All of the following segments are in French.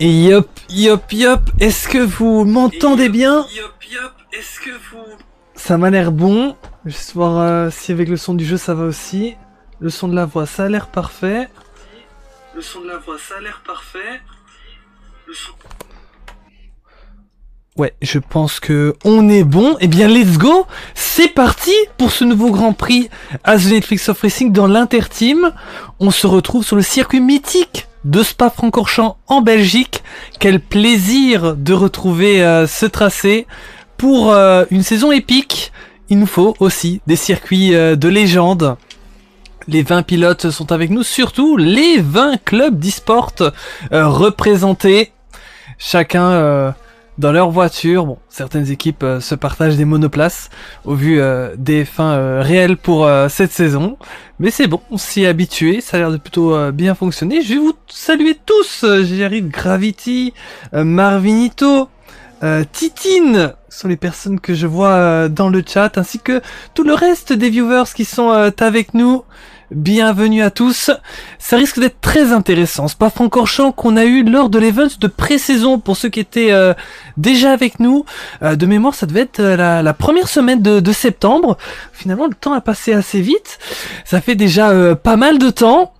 Yop, yop, yop, est-ce que vous m'entendez bien? Ça m'a l'air bon. Juste voir si avec le son du jeu ça va aussi. Le son de la voix, ça a l'air parfait. Ouais, je pense que on est bon. Eh bien, let's go. C'est parti pour ce nouveau Grand Prix à The Netflix of Racing dans l'Interteam. On se retrouve sur le circuit mythique de Spa-Francorchamps en Belgique. Quel plaisir de retrouver ce tracé pour une saison épique. Il nous faut aussi des circuits de légende. Les 20 pilotes sont avec nous, surtout les 20 clubs d'e-sport représentés. Chacun dans leur voiture. Bon, certaines équipes se partagent des monoplaces au vu des fins réelles pour cette saison. Mais c'est bon, on s'y est habitué, ça a l'air de plutôt bien fonctionner. Je vais vous saluer tous, Jerry, Gravity, Marvinito, Titine, sont les personnes que je vois dans le chat, ainsi que tout le reste des viewers qui sont avec nous. Bienvenue à tous. Ça risque d'être très intéressant. Spa-Francorchamps qu'on a eu lors de l'event de pré-saison pour ceux qui étaient déjà avec nous. De mémoire, ça devait être la première semaine de septembre. Finalement, le temps a passé assez vite. Ça fait déjà pas mal de temps.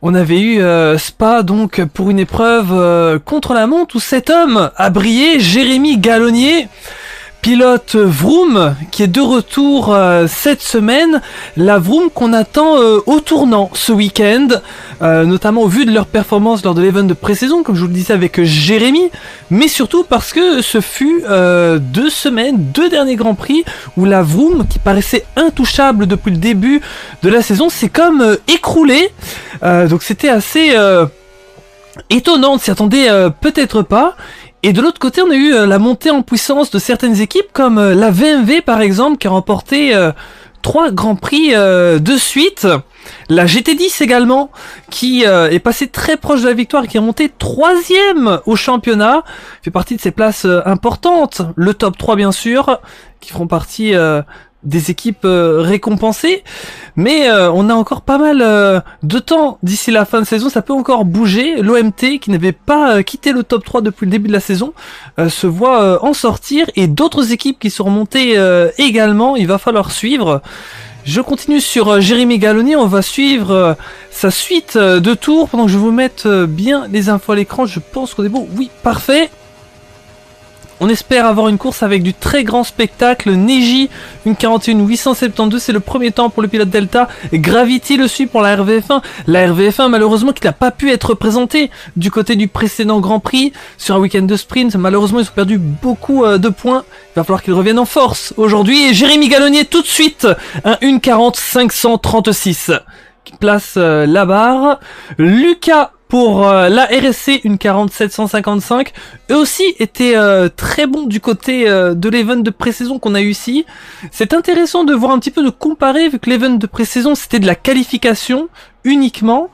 On avait eu Spa donc pour une épreuve contre la montre où cet homme a brillé, Jérémy Gallonnier. Pilote Vroom qui est de retour cette semaine, la Vroom qu'on attend au tournant ce week-end, notamment au vu de leur performance lors de l'event de pré-saison, comme je vous le disais avec Jérémy, mais surtout parce que ce fut 2 semaines, 2 derniers Grands Prix, où la Vroom, qui paraissait intouchable depuis le début de la saison, s'est comme écroulée, donc c'était assez étonnant, on ne s'y attendait peut-être pas. Et de l'autre côté, on a eu la montée en puissance de certaines équipes, comme la VMV par exemple, qui a remporté 3 grands prix de suite. La GT10 également, qui est passée très proche de la victoire et qui est montée 3e au championnat. Fait partie de ces places importantes. Le top 3 bien sûr, qui feront partie des équipes récompensées. Mais on a encore pas mal de temps d'ici la fin de saison, ça peut encore bouger. L'OMT, qui n'avait pas quitté le top 3 depuis le début de la saison, se voit en sortir. Et d'autres équipes qui sont remontées également, il va falloir suivre. Je continue sur Jérémy Gallonnier, on va suivre sa suite de tours pendant que je vous mette bien les infos à l'écran. Je pense qu'on est bon, oui, parfait. On espère avoir une course avec du très grand spectacle. Neji, une 41 872, c'est le premier temps pour le pilote Delta. Gravity le suit pour la RVF1. La RVF1, malheureusement, qui n'a pas pu être présentée du côté du précédent Grand Prix sur un week-end de sprint. Malheureusement, ils ont perdu beaucoup de points. Il va falloir qu'ils reviennent en force aujourd'hui. Et Jérémy Gallonnier, tout de suite, un 1:40 536 qui place la barre. Lucas pour la RSC, une 40 755, eux aussi étaient très bons du côté de l'event de pré-saison qu'on a eu ici. C'est intéressant de voir un petit peu, de comparer, vu que l'event de pré-saison c'était de la qualification uniquement.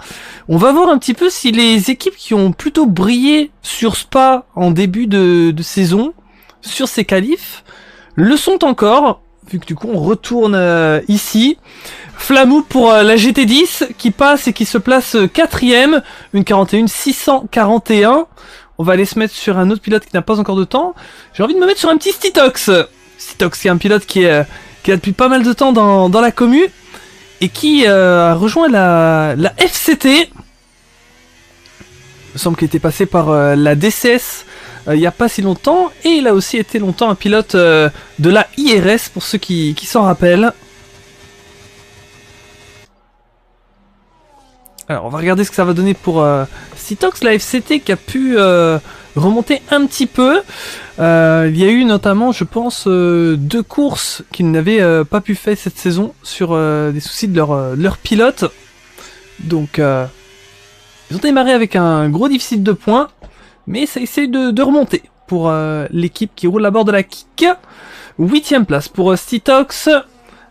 On va voir un petit peu si les équipes qui ont plutôt brillé sur Spa en début de saison, sur ces qualifs, le sont encore, vu que du coup on retourne ici. Flamou pour la GT10 qui passe et qui se place 4ème, une 41 641. On va aller se mettre sur un autre pilote qui n'a pas encore de temps. J'ai envie de me mettre sur un petit Stitox. Stitox qui est un pilote qui est là depuis pas mal de temps dans la commu et qui a rejoint la FCT. Il me semble qu'il était passé par la DCS il n'y a pas si longtemps, et il a aussi été longtemps un pilote de la IRS pour ceux qui s'en rappellent. Alors on va regarder ce que ça va donner pour Stitox, la FCT qui a pu remonter un petit peu. Il y a eu notamment, je pense, 2 courses qu'ils n'avaient pas pu faire cette saison sur des soucis de leur pilote. Donc ils ont démarré avec un gros déficit de points, mais ça essaie de remonter pour l'équipe qui roule à bord de la Kik. 8ème place pour Stitox,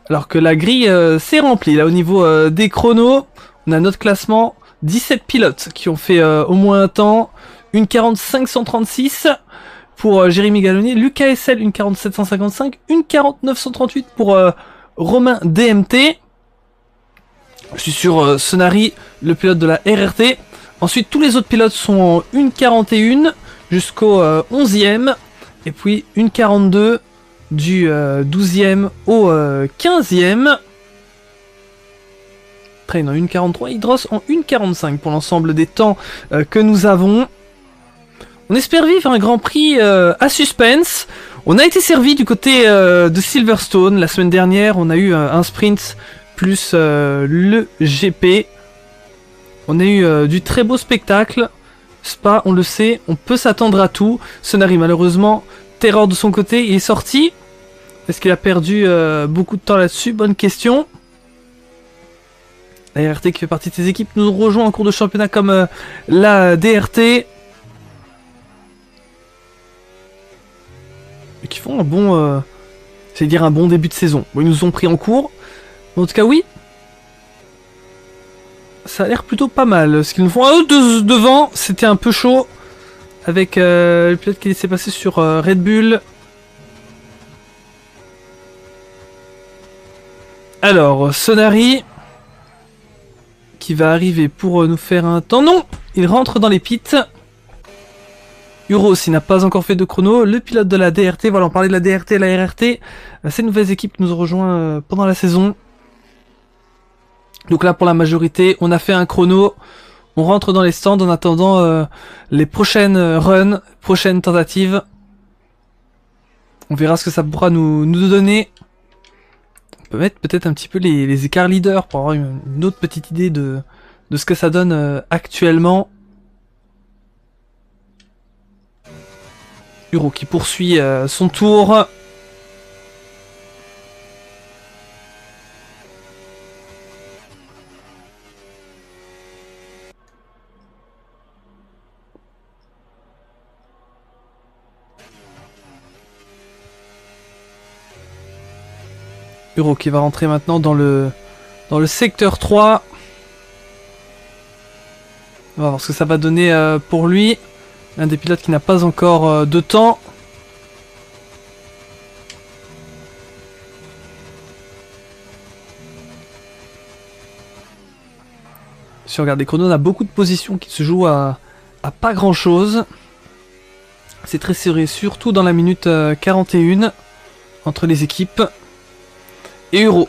alors que la grille s'est remplie là au niveau des chronos. On a notre classement, 17 pilotes qui ont fait au moins un temps, une 40 536 pour Jérémy Gallonnier, Lucas SL, une 40 755, une 40 938 pour Romain DMT. Je suis sur Sonari, le pilote de la RRT. Ensuite, tous les autres pilotes sont en 1,41 jusqu'au 11e. Et puis 1,42 du 12e au 15e. Train en 1,43, Hydros en 1,45 pour l'ensemble des temps que nous avons. On espère vivre un Grand Prix à suspense. On a été servi du côté de Silverstone. La semaine dernière, on a eu un sprint plus le GP. On a eu du très beau spectacle. Spa, on le sait, on peut s'attendre à tout. Sonari, malheureusement, terreur de son côté, il est sorti. Est-ce qu'il a perdu beaucoup de temps là-dessus? Bonne question. La RRT qui fait partie de ces équipes nous rejoint en cours de championnat comme la DRT. Et qui font un bon... c'est-à-dire un bon début de saison. Bon, ils nous ont pris en cours. Mais en tout cas, oui. Ça a l'air plutôt pas mal. Ce qu'ils nous font devant, c'était un peu chaud. Avec le pilote qui s'est passé sur Red Bull. Alors, Sonari... qui va arriver pour nous faire un temps. Non, il rentre dans les pits. Uros, il n'a pas encore fait de chrono. Le pilote de la DRT, voilà, on parlait de la DRT et la RRT. Ces nouvelles équipes nous ont rejoints pendant la saison. Donc là, pour la majorité, on a fait un chrono. On rentre dans les stands en attendant les prochaines runs, prochaines tentatives. On verra ce que ça pourra nous donner. On peut mettre peut-être un petit peu les écarts leaders pour avoir une autre petite idée de ce que ça donne actuellement. Uro qui poursuit son tour. Uro qui va rentrer maintenant dans le secteur 3. On va voir ce que ça va donner pour lui. Un des pilotes qui n'a pas encore de temps. Si on regarde les chronos, on a beaucoup de positions qui se jouent à pas grand chose. C'est très serré, surtout dans la minute 41 entre les équipes. Et Uro,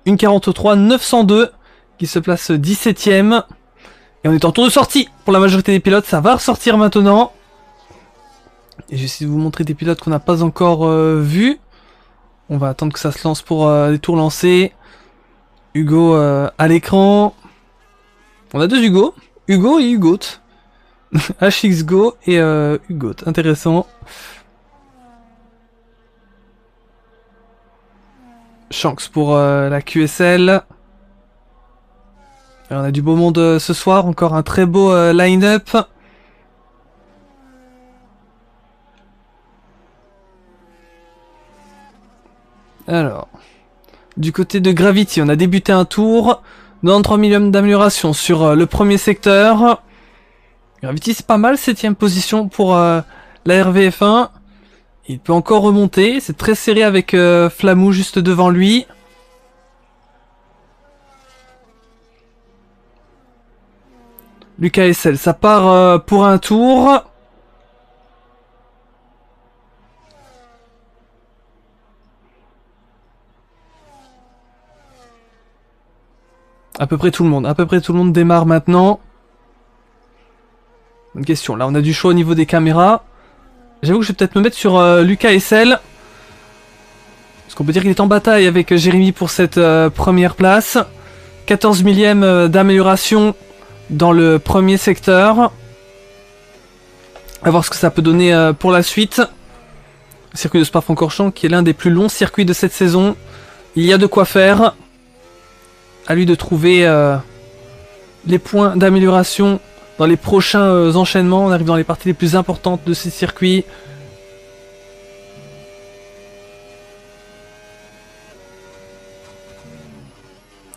une 43 902 qui se place 17ème. Et on est en tour de sortie pour la majorité des pilotes, ça va ressortir maintenant. Et je vais essayer de vous montrer des pilotes qu'on n'a pas encore vus. On va attendre que ça se lance pour les tours lancés. Hugo à l'écran. On a deux Hugo. Hugo et Hugot. HXGO et Hugot. Intéressant. Shanks pour la QSL. Alors, on a du beau monde ce soir. Encore un très beau line-up. Alors, du côté de Gravity, on a débuté un tour. 93 millions d'amélioration sur le premier secteur. Gravity, c'est pas mal, 7ème position pour la RVF1. Il peut encore remonter, c'est très serré avec Flamou juste devant lui. Lucas SL, ça part pour un tour. À peu près tout le monde démarre maintenant. Bonne question, là on a du choix au niveau des caméras. J'avoue que je vais peut-être me mettre sur Lucas SL. Parce qu'on peut dire qu'il est en bataille avec Jérémy pour cette première place. 14 millième d'amélioration dans le premier secteur. À voir ce que ça peut donner pour la suite. Le circuit de Spa-Francorchamps qui est l'un des plus longs circuits de cette saison. Il y a de quoi faire. À lui de trouver les points d'amélioration dans les prochains enchaînements. On arrive dans les parties les plus importantes de ces circuits.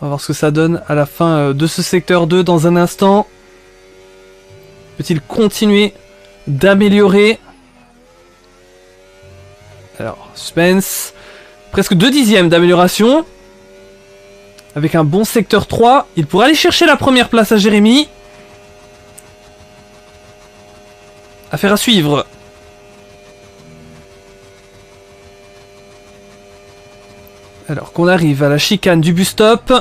On va voir ce que ça donne à la fin de ce secteur 2 dans un instant. Peut-il continuer d'améliorer? Alors, Spence. Presque 2 dixièmes d'amélioration. Avec un bon secteur 3. Il pourrait aller chercher la première place à Jérémy. Affaire à suivre. Alors qu'on arrive à la chicane du bus stop.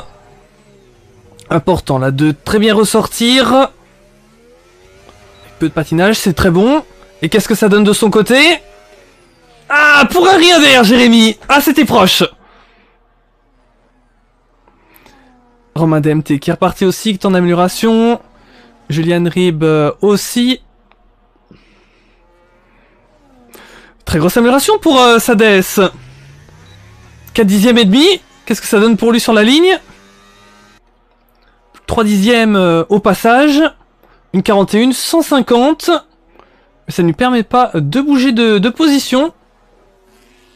Important là de très bien ressortir. Avec peu de patinage, c'est très bon. Et qu'est-ce que ça donne de son côté? Ah, pour un rien derrière, Jérémy. Ah, c'était proche. Romain DMT qui est reparti aussi, qui est en amélioration. Julian Rib aussi. Très grosse amélioration pour Sades. 4 dixièmes et demi. Qu'est-ce que ça donne pour lui sur la ligne? 3 dixièmes au passage. Une 41, 150. Mais ça ne lui permet pas de bouger de position.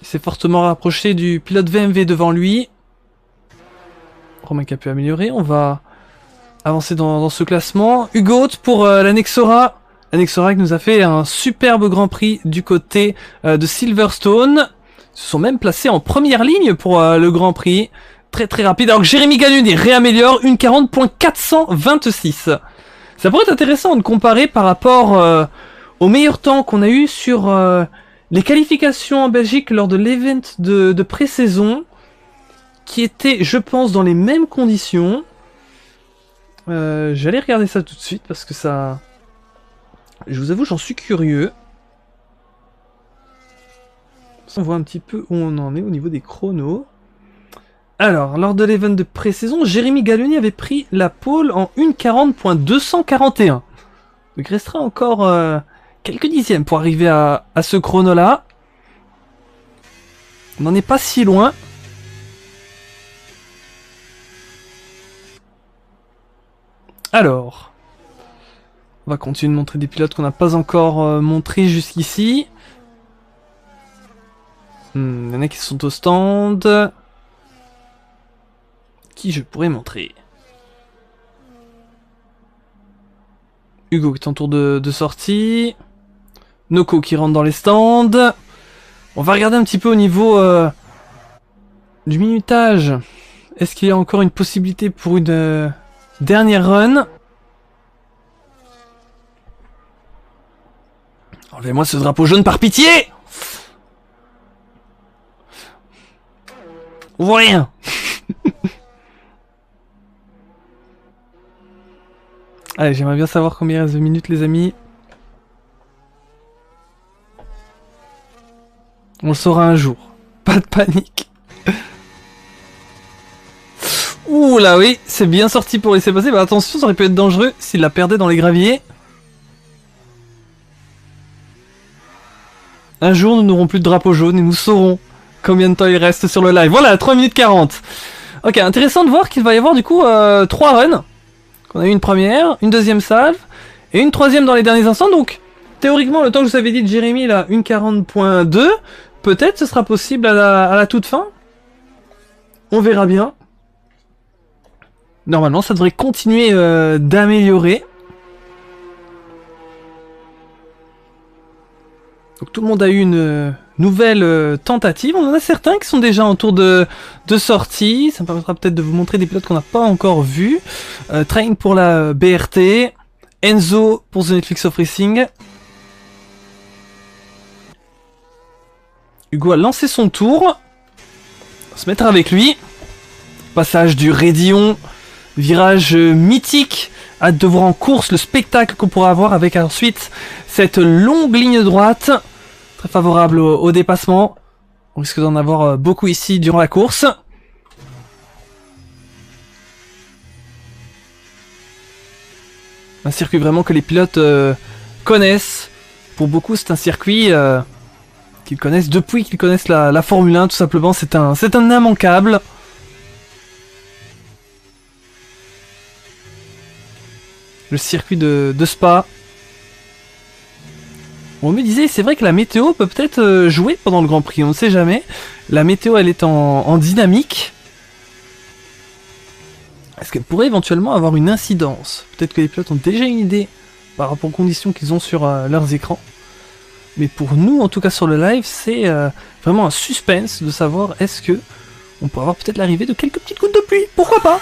Il s'est fortement rapproché du pilote VMV devant lui. Romain qui a pu améliorer. On va avancer dans ce classement. Hugo pour la Nexora. La Nexora qui nous a fait un superbe Grand Prix du côté de Silverstone. Ils se sont même placés en première ligne pour le Grand Prix. Très très rapide. Alors que Jérémy Galluni réaméliore une 40.426. Ça pourrait être intéressant de comparer par rapport au meilleur temps qu'on a eu sur les qualifications en Belgique lors de l'event de pré-saison. Qui était, je pense, dans les mêmes conditions. J'allais regarder ça tout de suite parce que ça... Je vous avoue, j'en suis curieux. On voit un petit peu où on en est au niveau des chronos. Alors, lors de l'event de pré-saison, Jérémy Galloni avait pris la pole en 1:40.241. Donc il restera encore quelques dixièmes pour arriver à ce chrono-là. On n'en est pas si loin. Alors, on va continuer de montrer des pilotes qu'on n'a pas encore montrés jusqu'ici. Il y en a qui sont au stand. Qui je pourrais montrer? Hugo qui est en tour de sortie. Noko qui rentre dans les stands. On va regarder un petit peu au niveau du minutage. Est-ce qu'il y a encore une possibilité pour une dernière run? Enlevez-moi ce drapeau jaune par pitié! On voit rien. Allez, j'aimerais bien savoir combien il reste de minutes, les amis. On le saura un jour. Pas de panique. Ouh là, oui, c'est bien sorti pour laisser passer. Bah attention, ça aurait pu être dangereux s'il la perdait dans les graviers. Un jour, nous n'aurons plus de drapeau jaune et nous saurons combien de temps il reste sur le live. Voilà, 3 minutes 40. Ok, intéressant de voir qu'il va y avoir du coup 3 runs. On a eu une première, une deuxième salve, et une troisième dans les derniers instants. Donc, théoriquement, le temps que je vous avais dit de Jérémy, là, 1:40.2, peut-être ce sera possible à la toute fin. On verra bien. Normalement, ça devrait continuer d'améliorer. Donc tout le monde a eu une nouvelle tentative. On en a certains qui sont déjà en tour de sortie. Ça me permettra peut-être de vous montrer des pilotes qu'on n'a pas encore vus. Train pour la BRT. Enzo pour The Netflix of Racing. Hugo a lancé son tour. On va se mettre avec lui. Passage du Raidillon. Virage mythique. Hâte de voir en course le spectacle qu'on pourra avoir avec ensuite cette longue ligne droite. Très favorable au dépassement. On risque d'en avoir beaucoup ici durant la course. Un circuit vraiment que les pilotes connaissent. Pour beaucoup, c'est un circuit qu'ils connaissent depuis qu'ils connaissent la Formule 1, tout simplement. C'est un immanquable. Le circuit de Spa. On me disait, c'est vrai que la météo peut peut-être jouer pendant le Grand Prix, on ne sait jamais. La météo, elle est en dynamique. Est-ce qu'elle pourrait éventuellement avoir une incidence? Peut-être que les pilotes ont déjà une idée par rapport aux conditions qu'ils ont sur leurs écrans. Mais pour nous, en tout cas sur le live, c'est vraiment un suspense de savoir est-ce que on pourrait avoir peut-être l'arrivée de quelques petites gouttes de pluie. Pourquoi pas?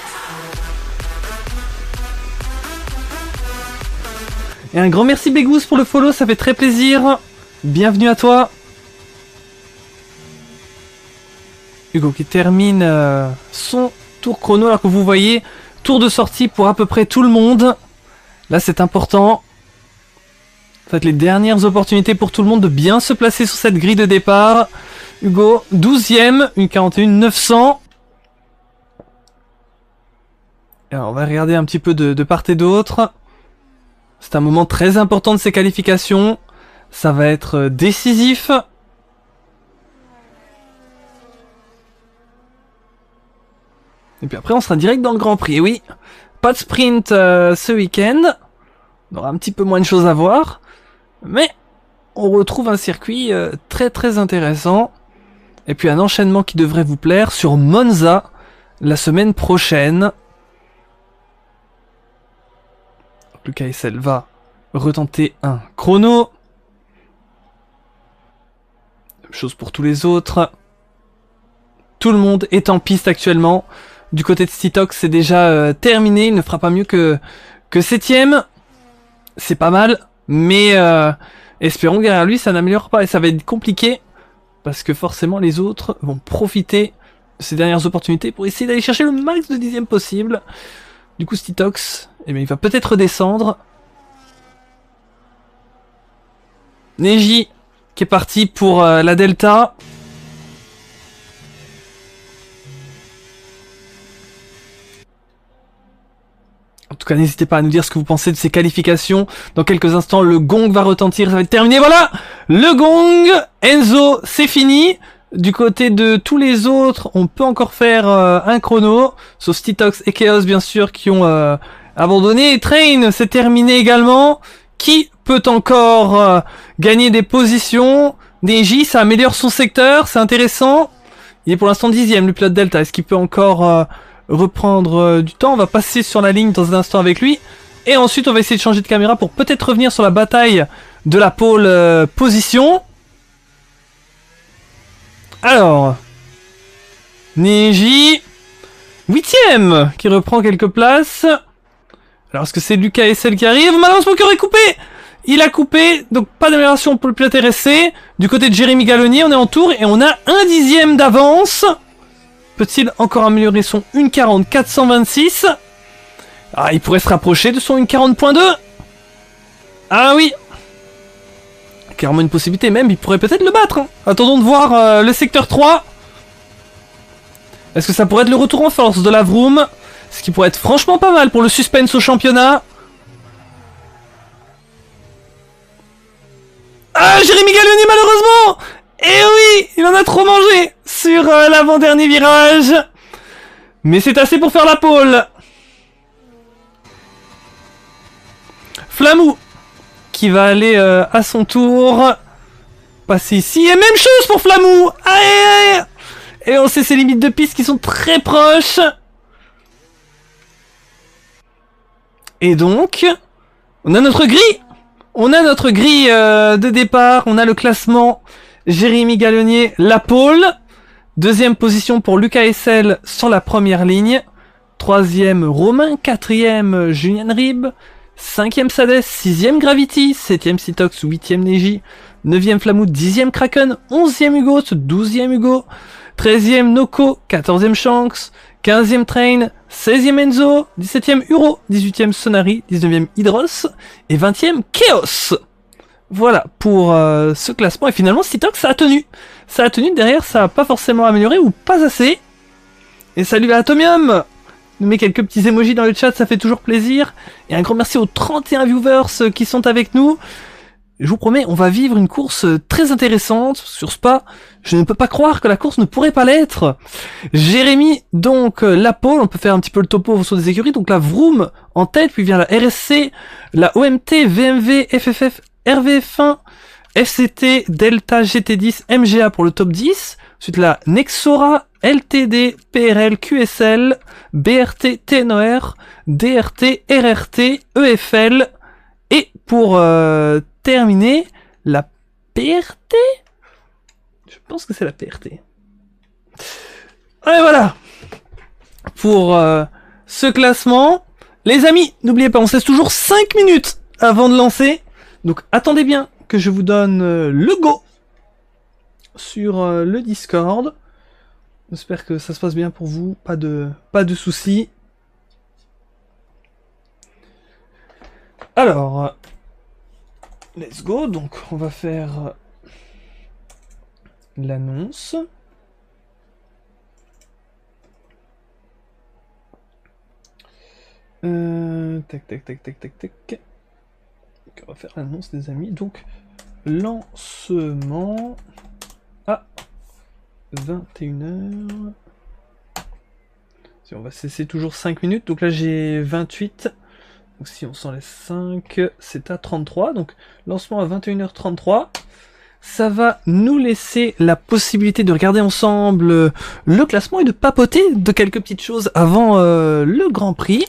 Et un grand merci Begous pour le follow, ça fait très plaisir. Bienvenue à toi. Hugo qui termine son tour chrono alors que vous voyez, tour de sortie pour à peu près tout le monde. Là c'est important. Ça va être les dernières opportunités pour tout le monde de bien se placer sur cette grille de départ. Hugo, 12ème, une 41 900. Alors on va regarder un petit peu de part et d'autre. C'est un moment très important de ces qualifications. Ça va être décisif. Et puis après on sera direct dans le Grand Prix. Et oui, pas de sprint ce week-end. On aura un petit peu moins de choses à voir. Mais on retrouve un circuit très très intéressant. Et puis un enchaînement qui devrait vous plaire sur Monza la semaine prochaine. Lucas Hessel va retenter un chrono. Même chose pour tous les autres. Tout le monde est en piste actuellement. Du côté de Stitox, c'est déjà terminé. Il ne fera pas mieux que 7ème. C'est pas mal. Mais espérons que derrière lui, ça n'améliore pas. Et ça va être compliqué. Parce que forcément, les autres vont profiter de ces dernières opportunités pour essayer d'aller chercher le max de 10ème possible. Du coup, Stitox, eh bien, il va peut-être redescendre. Neji, qui est parti pour la Delta. En tout cas, n'hésitez pas à nous dire ce que vous pensez de ces qualifications. Dans quelques instants, le gong va retentir, ça va être terminé. Voilà, le gong. Enzo, c'est fini. Du côté de tous les autres, on peut encore faire un chrono. Sauf Stitox et Chaos, bien sûr, qui ont abandonné. Train, c'est terminé également. Qui peut encore gagner des positions? Neji, ça améliore son secteur, c'est intéressant. Il est pour l'instant 10ème, le pilote Delta. Est-ce qu'il peut encore reprendre du temps? On va passer sur la ligne dans un instant avec lui. Et ensuite, on va essayer de changer de caméra pour peut-être revenir sur la bataille de la pole position. Alors, Neji, 8ème, qui reprend quelques places. Alors, est-ce que c'est Lucas Hessel qui arrive? Malheureusement, qui aurait coupé. Il a coupé, donc pas d'amélioration pour le pilote RSC. Du côté de Jérémy Gallonnier, on est en tour et on a un 10ème d'avance. Peut-il encore améliorer son 1.40 426? Ah, il pourrait se rapprocher de son 1.40.2. Ah oui. Clairement une possibilité, même il pourrait peut-être le battre. Hein. Attendons de voir le secteur 3. Est-ce que ça pourrait être le retour en force de la Vroom? Ce qui pourrait être franchement pas mal pour le suspense au championnat. Ah, Jérémy Gallonnier malheureusement. Eh oui, il en a trop mangé sur l'avant-dernier virage. Mais c'est assez pour faire la pole. Flamou qui va aller à son tour passer ici. Et même chose pour Flamou. Aïe. Et on sait ses limites de piste qui sont très proches. Et donc, on a notre grille. On a notre grille de départ. On a le classement. Jérémy Gallonnier, la pole. Deuxième position pour Lucas Hessel sur la première ligne. Troisième Romain. Quatrième Julien Rib. Cinquième Sades. Sixième Gravity. Septième Citox. Huitième Neji. Neuvième Flamou. Dixième Kraken. Onzième Hugo. Douzième Hugo. 13e Noko. 14e Shanks. 15e Train. 16e Enzo. 17e Uro. 18e Sonari. 19e Hydros. Et 20e Chaos. Voilà pour ce classement. Et finalement, Citox, ça a tenu. Ça a tenu. Derrière, ça n'a pas forcément amélioré ou pas assez. Et salut à Atomium. Nous met quelques petits emojis dans le chat, ça fait toujours plaisir. Et un grand merci aux 31 viewers qui sont avec nous. Je vous promets, on va vivre une course très intéressante sur Spa. Je ne peux pas croire que la course ne pourrait pas l'être. Jérémy, donc la pole, on peut faire un petit peu le topo sur des écuries. Donc la Vroom en tête, puis vient la RSC, la OMT, VMV, FFF, RVF1, FCT, Delta, GT10, MGA pour le top 10. Ensuite la Nexora, LTD, PRL, QSL, BRT, TNOR, DRT, RRT, EFL. Et pour terminer, la PRT? Je pense que c'est la PRT. Et voilà. Pour ce classement. Les amis, n'oubliez pas, on se laisse toujours 5 minutes avant de lancer. Donc attendez bien que je vous donne le go sur le Discord. J'espère que ça se passe bien pour vous, pas de soucis. Alors, let's go. Donc on va faire l'annonce. Tac. On va faire l'annonce des amis. Donc, lancement à 21h. Si on va cesser toujours 5 minutes. Donc là, j'ai 28. Donc si on s'en laisse 5, c'est à 33. Donc, lancement à 21h33. Ça va nous laisser la possibilité de regarder ensemble le classement et de papoter de quelques petites choses avant le Grand Prix.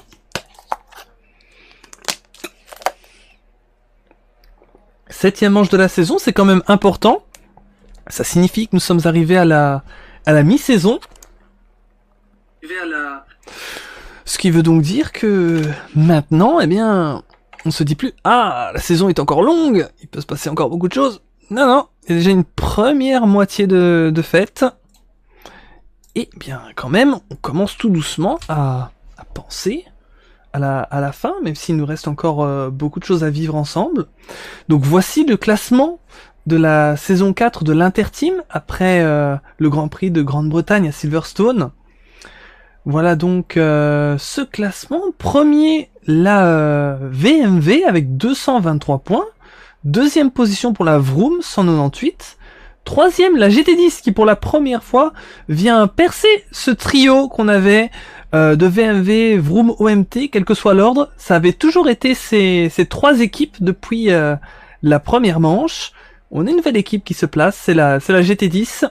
Septième manche de la saison, c'est quand même important. Ça signifie que nous sommes arrivés à la mi-saison. Ce qui veut donc dire que maintenant, eh bien, on se dit plus « Ah, la saison est encore longue, il peut se passer encore beaucoup de choses ». Non, il y a déjà une première moitié de fête. Et bien, quand même, on commence tout doucement à penser à la fin, même s'il nous reste encore beaucoup de choses à vivre ensemble. Donc voici le classement de la saison 4 de l'Interteam, après le Grand Prix de Grande-Bretagne à Silverstone. Voilà donc ce classement. Premier, la VMV avec 223 points. Deuxième position pour la Vroom, 198. Troisième, la GT10 qui pour la première fois vient percer ce trio qu'on avait de VMV, Vroom, OMT, quel que soit l'ordre. Ça avait toujours été ces trois équipes depuis la première manche. On a une nouvelle équipe qui se place, c'est la GT10,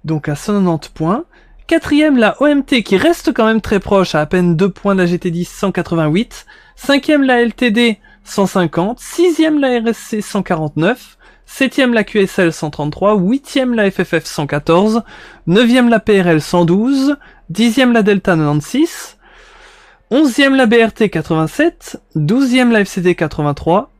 donc à 190 points. Quatrième, la OMT qui reste quand même très proche, à peine 2 points de la GT10, 188. Cinquième, la LTD, 150. Sixième, la RSC, 149. Septième, la QSL, 133. Huitième, la FFF, 114. Neuvième, la PRL, 112. Dixième, la Delta, 96. Onzième, la BRT, 87. Douzième, la FCD, 83.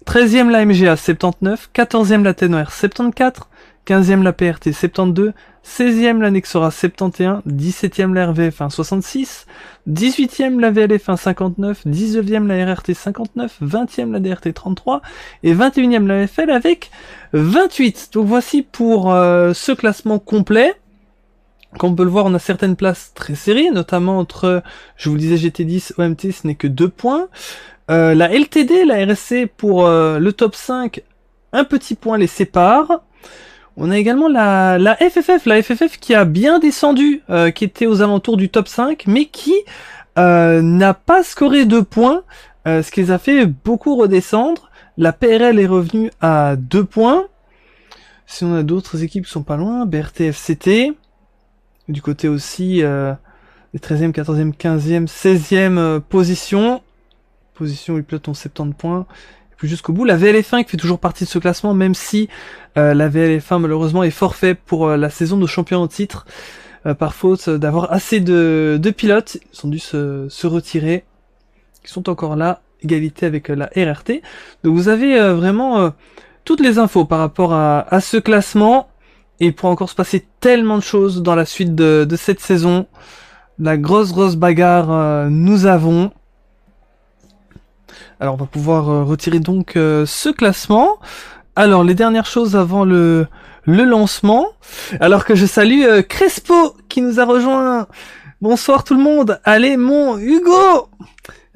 13e la MGA 79, 14e la Tenor 74, 15e la PRT 72, 16e la Nexora 71, 17e la RVF 66, 18e la VLF 59, 19e la RRT 59, 20e la DRT 33 et 21e la FL avec 28. Donc voici pour ce classement complet. Comme on peut le voir, on a certaines places très serrées, notamment entre, je vous le disais, GT10, OMT, ce n'est que 2 points. La LTD, la RSC pour le top 5, un petit point les sépare. On a également la FFF qui a bien descendu, qui était aux alentours du top 5, mais qui n'a pas scoré 2 points, ce qui les a fait beaucoup redescendre. La PRL est revenue à 2 points. Si on a d'autres équipes qui sont pas loin, BRT FCT, du côté aussi les 13e, 14e, 15e, 16e position où ils pilotent 70 points. Et puis jusqu'au bout, la VLF1 qui fait toujours partie de ce classement, même si la VLF1 malheureusement est forfait pour la saison de champion en titre, par faute d'avoir assez de pilotes. Ils ont dû se retirer. Ils sont encore là, égalité avec la RRT. Donc vous avez vraiment toutes les infos par rapport à ce classement. Et il pourra encore se passer tellement de choses dans la suite de cette saison. La grosse bagarre nous avons. Alors on va pouvoir retirer donc ce classement. Alors les dernières choses avant le lancement. Alors que je salue Crespo qui nous a rejoint. Bonsoir tout le monde. Allez mon Hugo.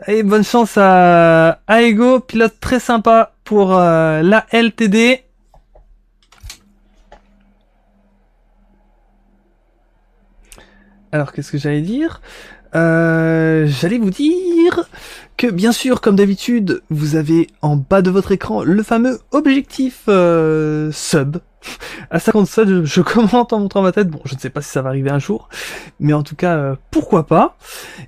Allez, bonne chance à Hugo, pilote très sympa pour la LTD. Alors qu'est-ce que j'allais dire? J'allais vous dire que bien sûr, comme d'habitude, vous avez en bas de votre écran le fameux objectif sub. À 50 subs, je commente en montrant ma tête. Bon, je ne sais pas si ça va arriver un jour, mais en tout cas, pourquoi pas.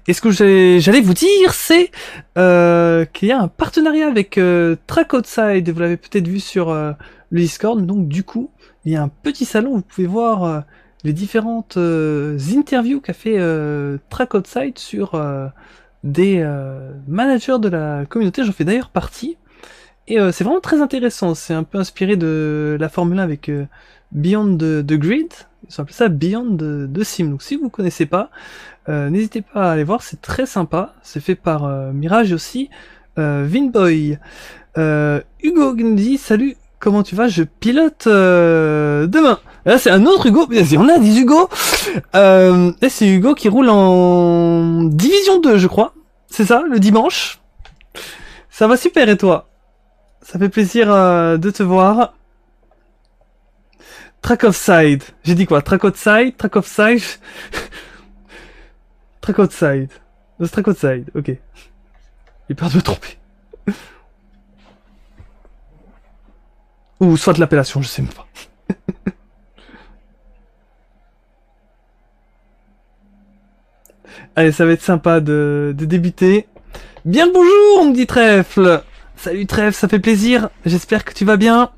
Et ce que j'allais vous dire, c'est qu'il y a un partenariat avec Track Outside. Vous l'avez peut-être vu sur le Discord. Donc du coup, il y a un petit salon où vous pouvez voir les différentes interviews qu'a fait Track Outside sur des managers de la communauté. J'en fais d'ailleurs partie. Et c'est vraiment très intéressant. C'est un peu inspiré de la Formule 1 avec Beyond the Grid. Ils appellent ça Beyond the Sim. Donc si vous connaissez pas, n'hésitez pas à aller voir. C'est très sympa. C'est fait par Mirage aussi. Vinboy. Hugo qui nous dit salut, comment tu vas? Je pilote demain. Là c'est un autre Hugo. Il y en a des Hugo. Là c'est Hugo qui roule en Division 2 je crois. C'est ça, le dimanche. Ça va super et toi? Ça fait plaisir de te voir. Track offside. J'ai dit quoi? Track outside? Track offside? Track outside. Track outside, ok. J'ai peur de me tromper. Ou soit de l'appellation, je sais même pas. Allez, ça va être sympa de débuter. Bien le bonjour, on me dit Trèfle. Salut Trèfle, ça fait plaisir. J'espère que tu vas bien.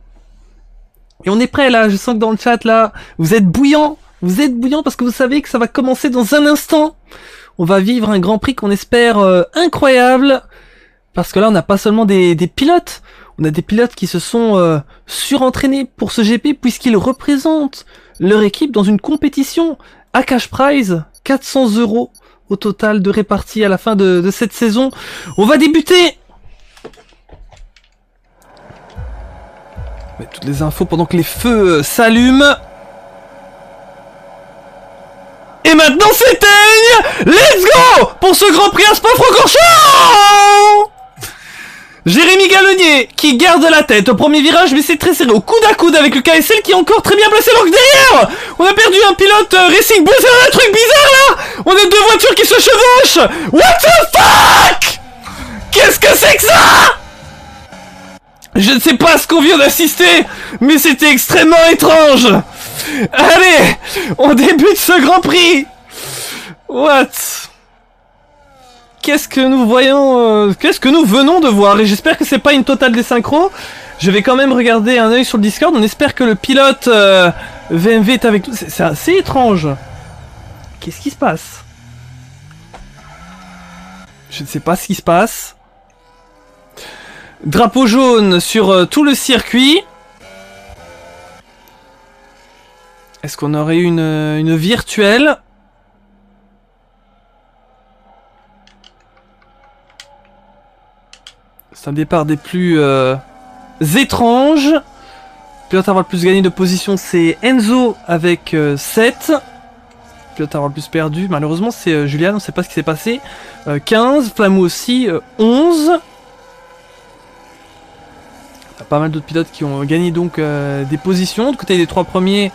Et on est prêt là, je sens que dans le chat là, vous êtes bouillant. Vous êtes bouillant parce que vous savez que ça va commencer dans un instant. On va vivre un Grand Prix qu'on espère incroyable. Parce que là, on n'a pas seulement des pilotes. On a des pilotes qui se sont surentraînés pour ce GP puisqu'ils représentent leur équipe dans une compétition à cash prize, 400 € au total de répartis à la fin de cette saison. On va débuter. Mettre toutes les infos pendant que les feux s'allument. Et maintenant s'éteignent. Let's go pour ce Grand Prix à Spa-Francorchamps. Jérémy Gallonnier qui garde la tête au premier virage, mais c'est très serré au coude à coude avec le KSL qui est encore très bien placé. Donc derrière, on a perdu un pilote Racing Bull. C'est un truc bizarre là. On a deux voitures qui se chevauchent. What the fuck? Qu'est-ce que c'est que ça? Je ne sais pas ce qu'on vient d'assister, mais c'était extrêmement étrange. Allez, on débute ce Grand Prix. What? Qu'est-ce que nous voyons, qu'est-ce que nous venons de voir? Et j'espère que c'est pas une totale des synchros. Je vais quand même regarder un œil sur le Discord. On espère que le pilote VMV est avec nous. C'est assez étrange. Qu'est-ce qui se passe? Je ne sais pas ce qui se passe. Drapeau jaune sur tout le circuit. Est-ce qu'on aurait eu une virtuelle? C'est un départ des plus étranges. Le pilote à avoir le plus gagné de position, c'est Enzo avec 7. Le pilote à avoir le plus perdu, malheureusement, c'est Julian, on ne sait pas ce qui s'est passé. 15, Flamou aussi, 11. Il y a pas mal d'autres pilotes qui ont gagné donc des positions. De côté des trois premiers,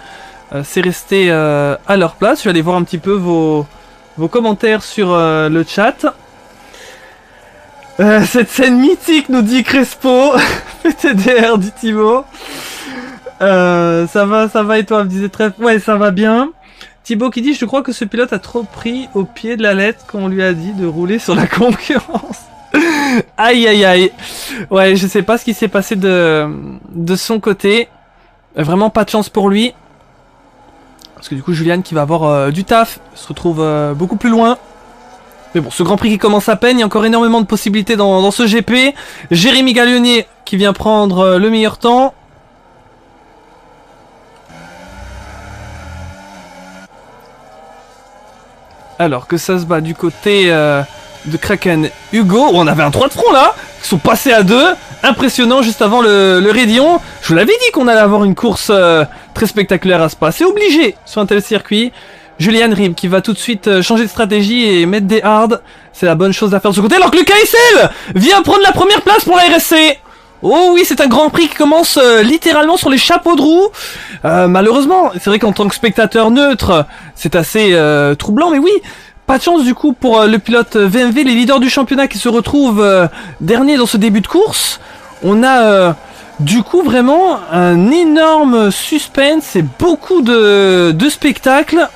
c'est resté à leur place. Je vais aller voir un petit peu vos commentaires sur le chat. Cette scène mythique, nous dit Crespo. PTDR, dit Thibaut. Ça va et toi, me disait Trèfle. Ouais, ça va bien. Thibaut qui dit, je crois que ce pilote a trop pris au pied de la lettre quand on lui a dit de rouler sur la concurrence. Aïe aïe aïe. Ouais, je sais pas ce qui s'est passé de son côté. Vraiment pas de chance pour lui. Parce que du coup, Julian qui va avoir du taf se retrouve beaucoup plus loin. Mais bon, ce Grand Prix qui commence à peine, il y a encore énormément de possibilités dans ce GP. Jérémy Gallonnier qui vient prendre le meilleur temps. Alors que ça se bat du côté de Kraken Hugo. On avait un 3 de front là. Ils sont passés à 2. Impressionnant juste avant le Raidillon. Je vous l'avais dit qu'on allait avoir une course très spectaculaire à Spa. C'est obligé sur un tel circuit. Julian Rib qui va tout de suite changer de stratégie et mettre des hards. C'est la bonne chose à faire de ce côté. Alors que le KSL vient prendre la première place pour la RSC. Oh oui, c'est un Grand Prix qui commence littéralement sur les chapeaux de roue. Malheureusement, c'est vrai qu'en tant que spectateur neutre, c'est assez troublant. Mais oui, pas de chance du coup pour le pilote VMV, les leaders du championnat qui se retrouvent dernier dans ce début de course. On a du coup vraiment un énorme suspense et beaucoup de spectacles.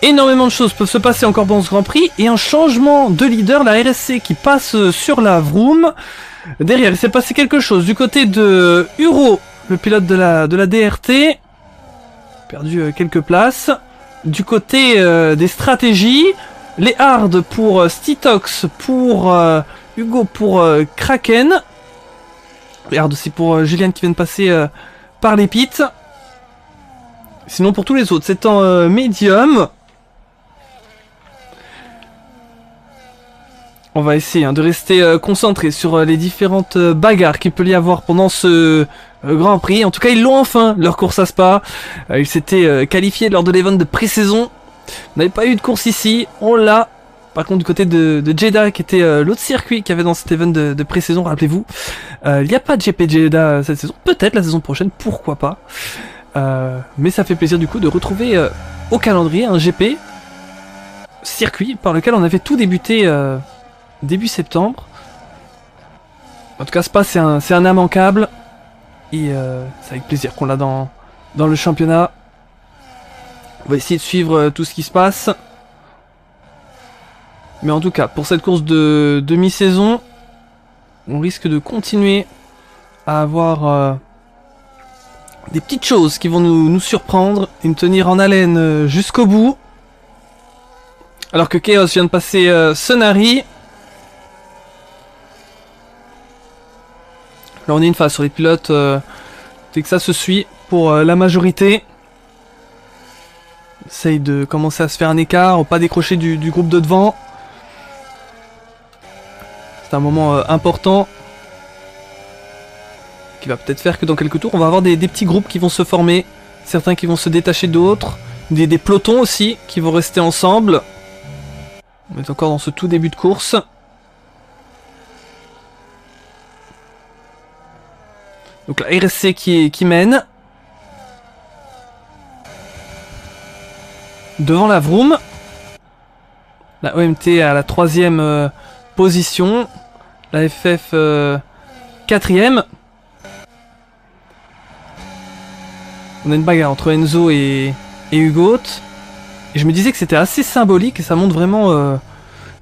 Énormément de choses peuvent se passer encore dans ce Grand Prix. Et un changement de leader, la RSC qui passe sur la Vroom. Derrière, il s'est passé quelque chose du côté de Uro, le pilote de la DRT. Perdu quelques places. Du côté des stratégies, Les Hard pour Stitox, pour Hugo, pour Kraken. Les Hard aussi pour Julien qui vient de passer par les pits. Sinon pour tous les autres, c'est en médium. On va essayer de rester concentré sur les différentes bagarres qu'il peut y avoir pendant ce Grand Prix. En tout cas, ils l'ont enfin, leur course à Spa. Ils s'étaient qualifiés lors de l'event de pré-saison. On n'avait pas eu de course ici, on l'a. Par contre, du côté de Jeddah, qui était l'autre circuit qu'il y avait dans cet event de pré-saison, rappelez-vous. Il n'y a pas de GP Jeddah cette saison, peut-être la saison prochaine, pourquoi pas. Mais ça fait plaisir du coup de retrouver au calendrier un GP circuit par lequel on avait tout débuté début septembre. En tout cas, Spa, c'est un immanquable. Et c'est avec plaisir qu'on l'a dans le championnat. On va essayer de suivre tout ce qui se passe. Mais en tout cas, pour cette course de demi-saison, on risque de continuer à avoir des petites choses qui vont nous surprendre et nous tenir en haleine jusqu'au bout. Alors que Chaos vient de passer Sonari. Là on est une phase sur les pilotes, dès que ça se suit pour la majorité. Essaye de commencer à se faire un écart, pas décrocher du groupe de devant. C'est un moment important qui va peut-être faire que dans quelques tours on va avoir des petits groupes qui vont se former. Certains qui vont se détacher d'autres, des pelotons aussi qui vont rester ensemble. On est encore dans ce tout début de course. Donc la RSC qui mène. Devant la Vroom. La OMT à la 3ème position. La FF 4ème. On a une bagarre entre Enzo et Hugo. Et je me disais que c'était assez symbolique et ça montre vraiment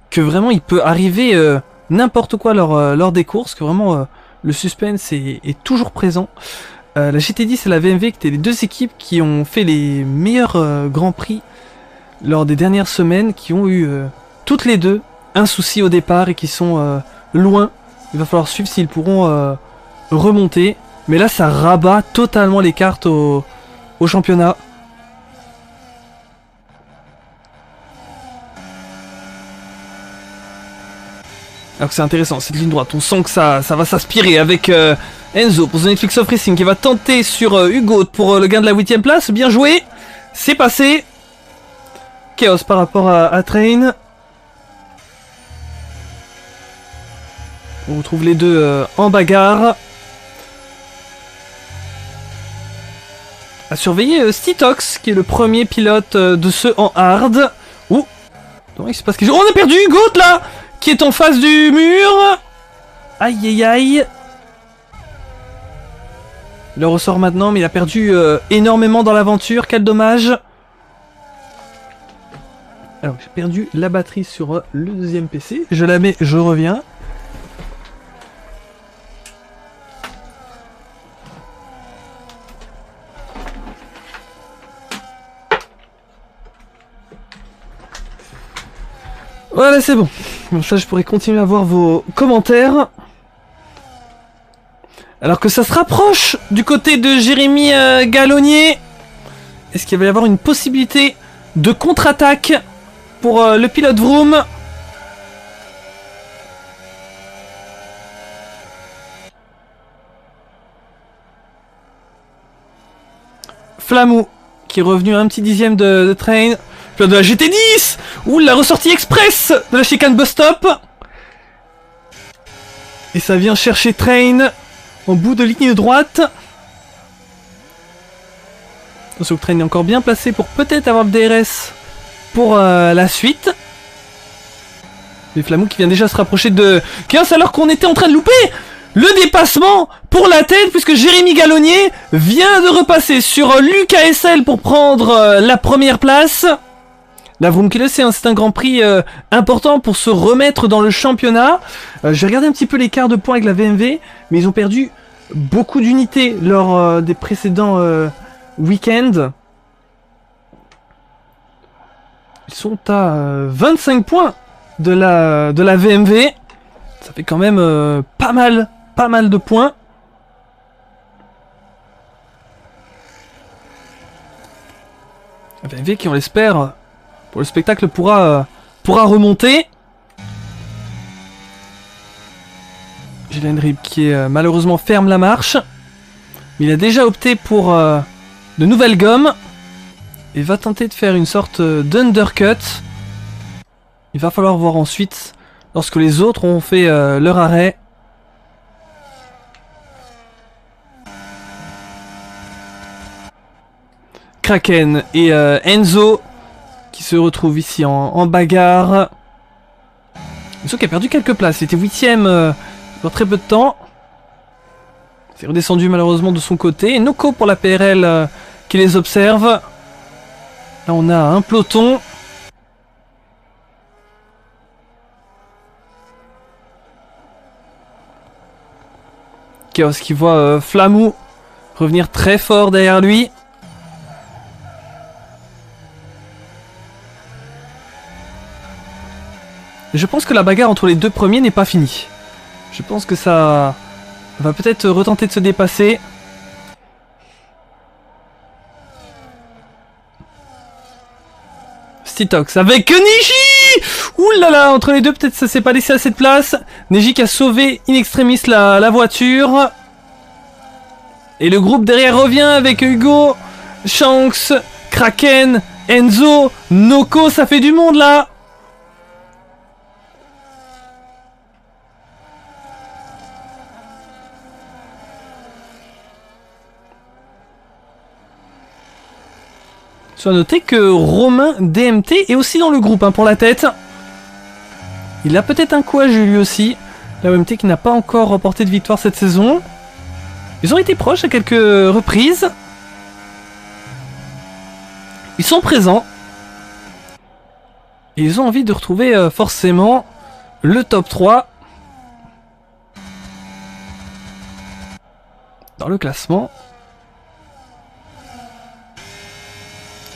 que vraiment il peut arriver n'importe quoi lors des courses, que vraiment le suspense est toujours présent. La GT10 et la VMV qui étaient les deux équipes qui ont fait les meilleurs Grands Prix lors des dernières semaines, qui ont eu toutes les deux un souci au départ et qui sont loin. Il va falloir suivre s'ils pourront remonter. Mais là ça rabat totalement les cartes au championnat. Alors que c'est intéressant, cette ligne droite, on sent que ça va s'aspirer avec Enzo pour The Netflix of Racing qui va tenter sur Hugo pour le gain de la 8ème place. Bien joué, c'est passé. Chaos par rapport à Train. On retrouve les deux en bagarre. À surveiller Stitox qui est le premier pilote de ceux en hard. Ouh, non, il se passe quelque chose. Oh, on a perdu Hugo là qui est en face du mur. Aïe aïe aïe. Il le ressort maintenant, mais il a perdu énormément dans l'aventure. Quel dommage. Alors j'ai perdu la batterie sur le deuxième PC. Je la mets, je reviens. Voilà, c'est bon. Comme ça, je pourrais continuer à voir vos commentaires. Alors que ça se rapproche du côté de Jérémy Gallonnier. Est-ce qu'il va y avoir une possibilité de contre-attaque pour le pilote Vroom? Flamou, qui est revenu un petit dixième de Train. Pilote de la GT10. Ouh, la ressortie express de la chicane bus stop. Et ça vient chercher Train en bout de ligne droite. Attention que Train est encore bien placé pour peut-être avoir le DRS pour la suite. Et Flamou qui vient déjà se rapprocher de 15 alors qu'on était en train de louper le dépassement pour la tête, puisque Jérémy Gallonnier vient de repasser sur Lucas SL pour prendre la première place. La Vroom qui le sait, hein, c'est un Grand Prix important pour se remettre dans le championnat. J'ai regardé un petit peu l'écart de points avec la VMV, mais ils ont perdu beaucoup d'unités lors des précédents week-ends. Ils sont à 25 points de la VMV. Ça fait quand même pas mal de points. La VMV qui, on l'espère, pour le spectacle pourra remonter. Julian Rib qui malheureusement ferme la marche. Mais il a déjà opté pour de nouvelles gommes. Et va tenter de faire une sorte d'undercut. Il va falloir voir ensuite, lorsque les autres ont fait leur arrêt. Kraken et Enzo qui se retrouvent ici en bagarre. Enzo qui a perdu quelques places, il était 8ème dans très peu de temps. C'est redescendu malheureusement de son côté. Et Noko pour la PRL qui les observe. Là on a un peloton. Chaos qui voit Flamou revenir très fort derrière lui. Je pense que la bagarre entre les deux premiers n'est pas finie. Je pense que ça va peut-être retenter de se dépasser. Stitox avec Neji. Ouh là là, entre les deux peut-être ça s'est pas laissé assez de place. Neji qui a sauvé in extremis la voiture. Et le groupe derrière revient avec Hugo, Shanks, Kraken, Enzo, Noko, ça fait du monde là. Soit noté que Romain DMT est aussi dans le groupe pour la tête. Il a peut-être un coup à jouer lui aussi. La OMT qui n'a pas encore remporté de victoire cette saison. Ils ont été proches à quelques reprises. Ils sont présents. Et ils ont envie de retrouver forcément le top 3 dans le classement.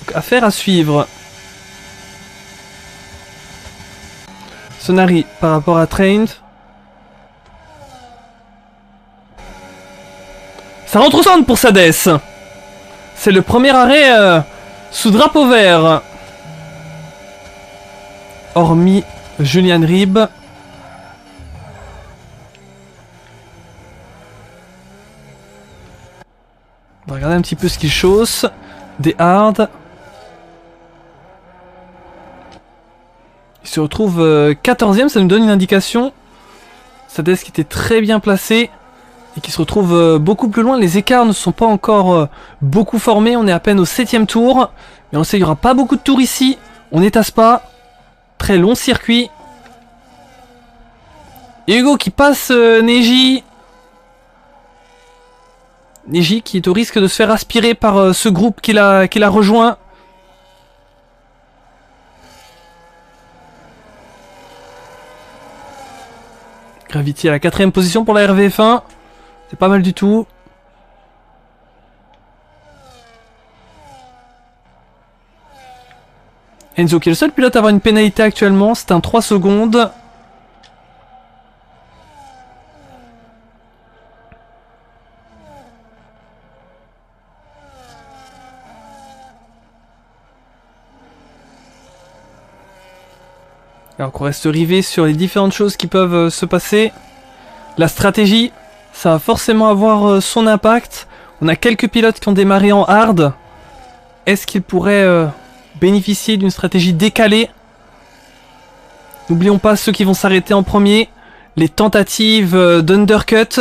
Donc, affaire à suivre. Sonari par rapport à Trained. Ça rentre au centre pour Sades. C'est le premier arrêt sous drapeau vert. Hormis Julian Rib. On va regarder un petit peu ce qu'il chausse. Des hard. Il se retrouve 14ème, ça nous donne une indication. Sades qui était très bien placé. Et qui se retrouve beaucoup plus loin. Les écarts ne sont pas encore beaucoup formés. On est à peine au 7ème tour. Mais on sait qu'il n'y aura pas beaucoup de tours ici. On est à Spa. Très long circuit. Et Hugo qui passe Neji. Neji qui est au risque de se faire aspirer par ce groupe qu'il a rejoint. Gravity à la 4ème position pour la RVF1. C'est pas mal du tout. Enzo qui est le seul pilote à avoir une pénalité actuellement. C'est un 3 secondes. Alors qu'on reste rivé sur les différentes choses qui peuvent se passer. La stratégie, ça va forcément avoir son impact. On a quelques pilotes qui ont démarré en hard. Est-ce qu'ils pourraient bénéficier d'une stratégie décalée? N'oublions pas ceux qui vont s'arrêter en premier. Les tentatives d'undercut.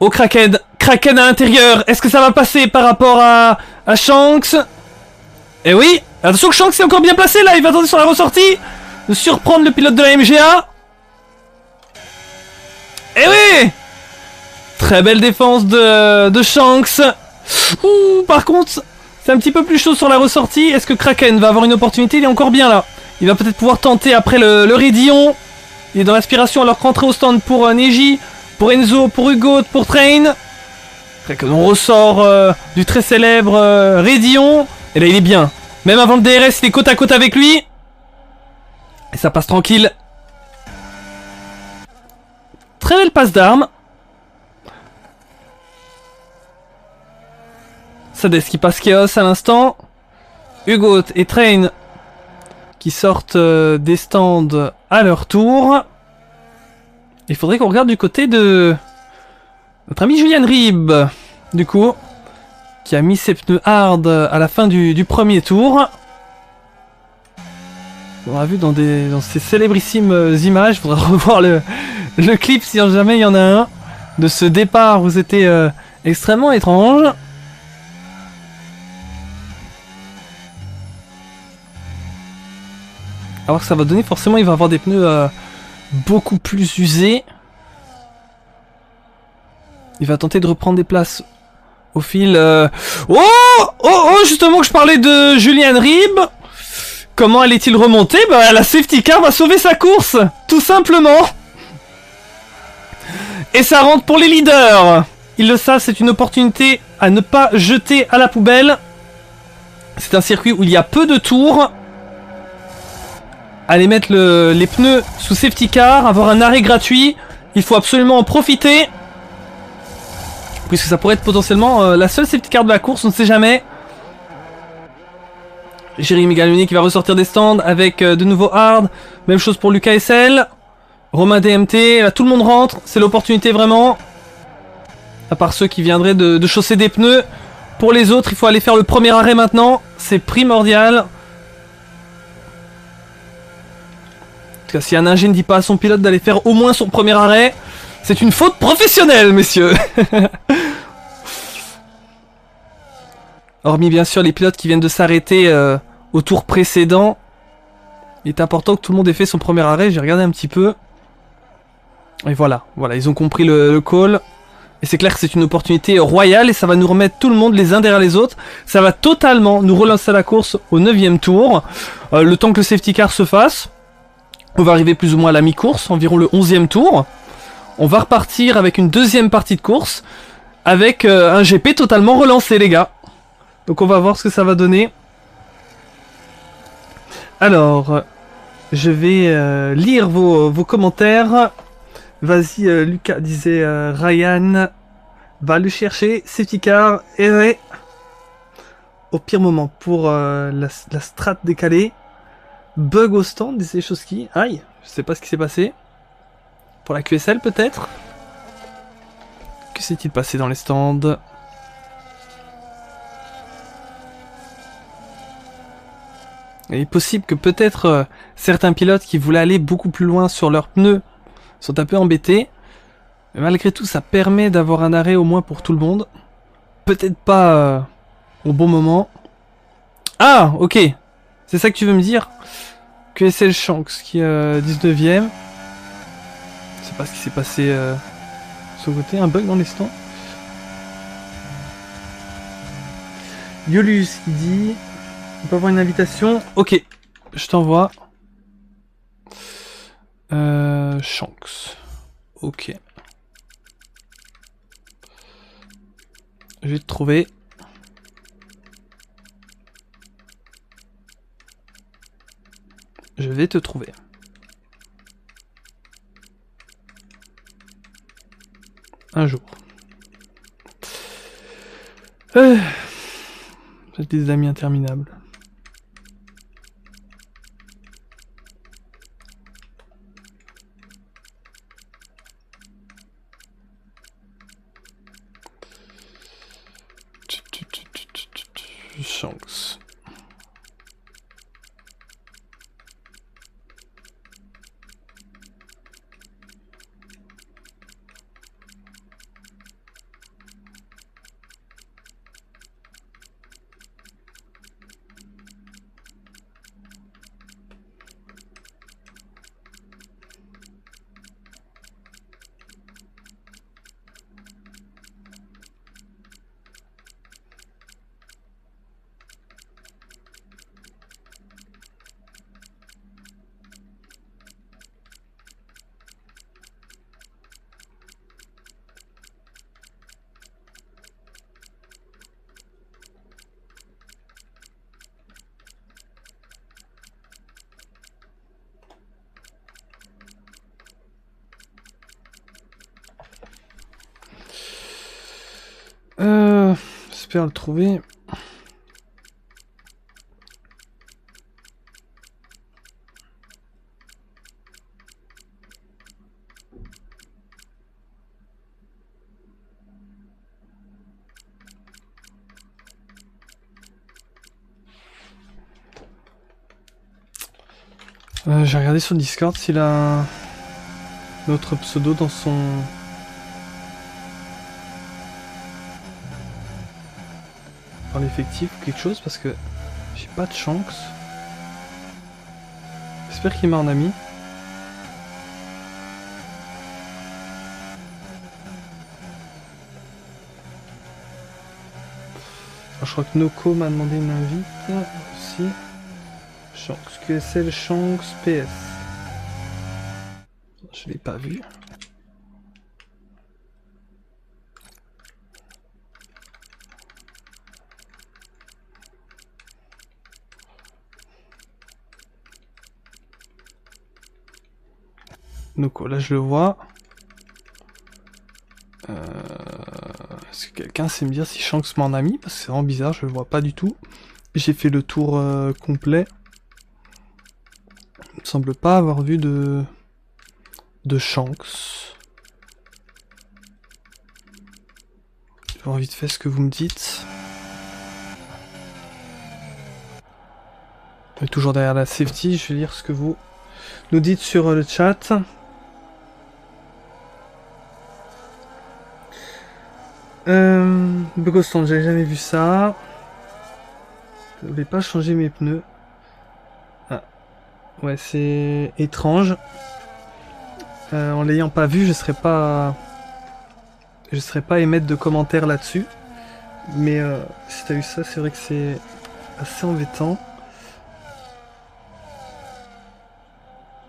Oh Kraken. Kraken à l'intérieur. Est-ce que ça va passer par rapport à Shanks? Eh oui. Attention que Shanks est encore bien placé là. Il va tenter sur la ressortie de surprendre le pilote de la MGA. Eh oui. Très belle défense de Shanks. Ouh, par contre, c'est un petit peu plus chaud sur la ressortie. Est-ce que Kraken va avoir une opportunité? Il est encore bien là. Il va peut-être pouvoir tenter après le Raidillon. Il est dans l'aspiration alors qu'entrée au stand pour Neji, pour Enzo, pour Hugo, pour Train. On ressort du très célèbre Raidillon. Et là, il est bien. Même avant le DRS, il est côte à côte avec lui. Et ça passe tranquille. Très belle passe d'armes. Sades qui passe Chaos à l'instant. Hugo et Train qui sortent des stands à leur tour. Il faudrait qu'on regarde du côté de notre ami Julian Rib, du coup, qui a mis ses pneus hard à la fin du premier tour. On a vu dans ces célébrissimes images, il faudra revoir le clip si jamais il y en a un, de ce départ où c'était extrêmement étrange. Alors que ça va donner, forcément il va avoir des pneus beaucoup plus usés. Il va tenter de reprendre des places au fil... Oh, justement que je parlais de Julian Rib. Comment allait-il remonter? Bah la safety car va sauver sa course, tout simplement. Et ça rentre pour les leaders. Ils le savent, c'est une opportunité à ne pas jeter à la poubelle. C'est un circuit où il y a peu de tours. Aller mettre les pneus sous safety car, avoir un arrêt gratuit, il faut absolument en profiter. Puisque ça pourrait être potentiellement la seule safety car de la course, on ne sait jamais. Jérémy Galloni qui va ressortir des stands avec de nouveaux hard. Même chose pour Lucas SL. Romain DMT, là tout le monde rentre, c'est l'opportunité vraiment. À part ceux qui viendraient de chausser des pneus. Pour les autres, il faut aller faire le premier arrêt maintenant, c'est primordial. En tout cas, si un ingé ne dit pas à son pilote d'aller faire au moins son premier arrêt, c'est une faute professionnelle, messieurs. Hormis bien sûr les pilotes qui viennent de s'arrêter au tour précédent, il est important que tout le monde ait fait son premier arrêt. J'ai regardé un petit peu. Et voilà, ils ont compris le call. Et c'est clair que c'est une opportunité royale et ça va nous remettre tout le monde les uns derrière les autres. Ça va totalement nous relancer la course au 9ème tour. Le temps que le safety car se fasse, on va arriver plus ou moins à la mi-course, environ le 11ème tour. On va repartir avec une deuxième partie de course, avec un GP totalement relancé, les gars. Donc on va voir ce que ça va donner. Alors, je vais lire vos commentaires. Vas-y, Lucas disait Ryan va le chercher, safety car, et au pire moment pour la strat décalée. Bug au stand, disait Chosky. Aïe, je sais pas ce qui s'est passé. Pour la QSL peut-être. Que s'est-il passé dans les stands? Il est possible que peut-être certains pilotes qui voulaient aller beaucoup plus loin sur leurs pneus sont un peu embêtés. Mais malgré tout, ça permet d'avoir un arrêt au moins pour tout le monde. Peut-être pas au bon moment. Ah, ok. C'est ça que tu veux me dire? Que c'est le Shanks qui est 19ème. Je sais pas ce qui s'est passé de son côté. Un bug dans les stands. Yolus qui dit... On peut avoir une invitation. Ok, je t'envoie. Shanks. Ok. Je vais te trouver. Je vais te trouver. Un jour. J'ai des amis interminables. Shanks. J'espère le trouver. J'ai regardé sur Discord s'il a notre pseudo dans son... dans l'effectif ou quelque chose parce que j'ai pas de Shanks. J'espère qu'il m'a en ami. Alors, je crois que Noko m'a demandé une invite aussi. Shanks, QSL, Shanks, PS. Je l'ai pas vu. Noko, là je le vois. Est-ce que quelqu'un sait me dire si Shanks m'en a mis? Parce que c'est vraiment bizarre, je le vois pas du tout. J'ai fait le tour complet. Il me semble pas avoir vu de Shanks. Je vais voir vite fait ce que vous me dites. On est toujours derrière la safety, je vais lire ce que vous nous dites sur le chat. Bugoston, j'avais jamais vu ça. Je vais pas changer mes pneus. Ah. Ouais, c'est étrange. En l'ayant pas vu, je serais pas émettre de commentaires là-dessus. Mais si t'as eu ça, c'est vrai que c'est assez embêtant.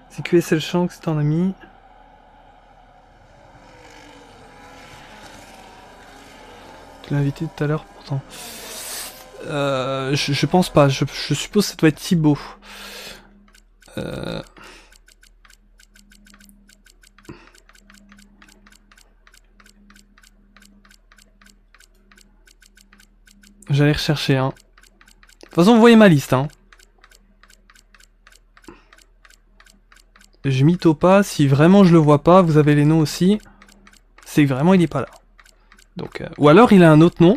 C'est QSL Shanks, t'en as mis. Tu l'as invité tout à l'heure pourtant. Je pense pas, je suppose que ça doit être Thibaut. J'allais rechercher, hein. De toute façon, vous voyez ma liste, hein. Je mytho pas, si vraiment je le vois pas, vous avez les noms aussi. C'est que vraiment il est pas là. Donc, ou alors il a un autre nom.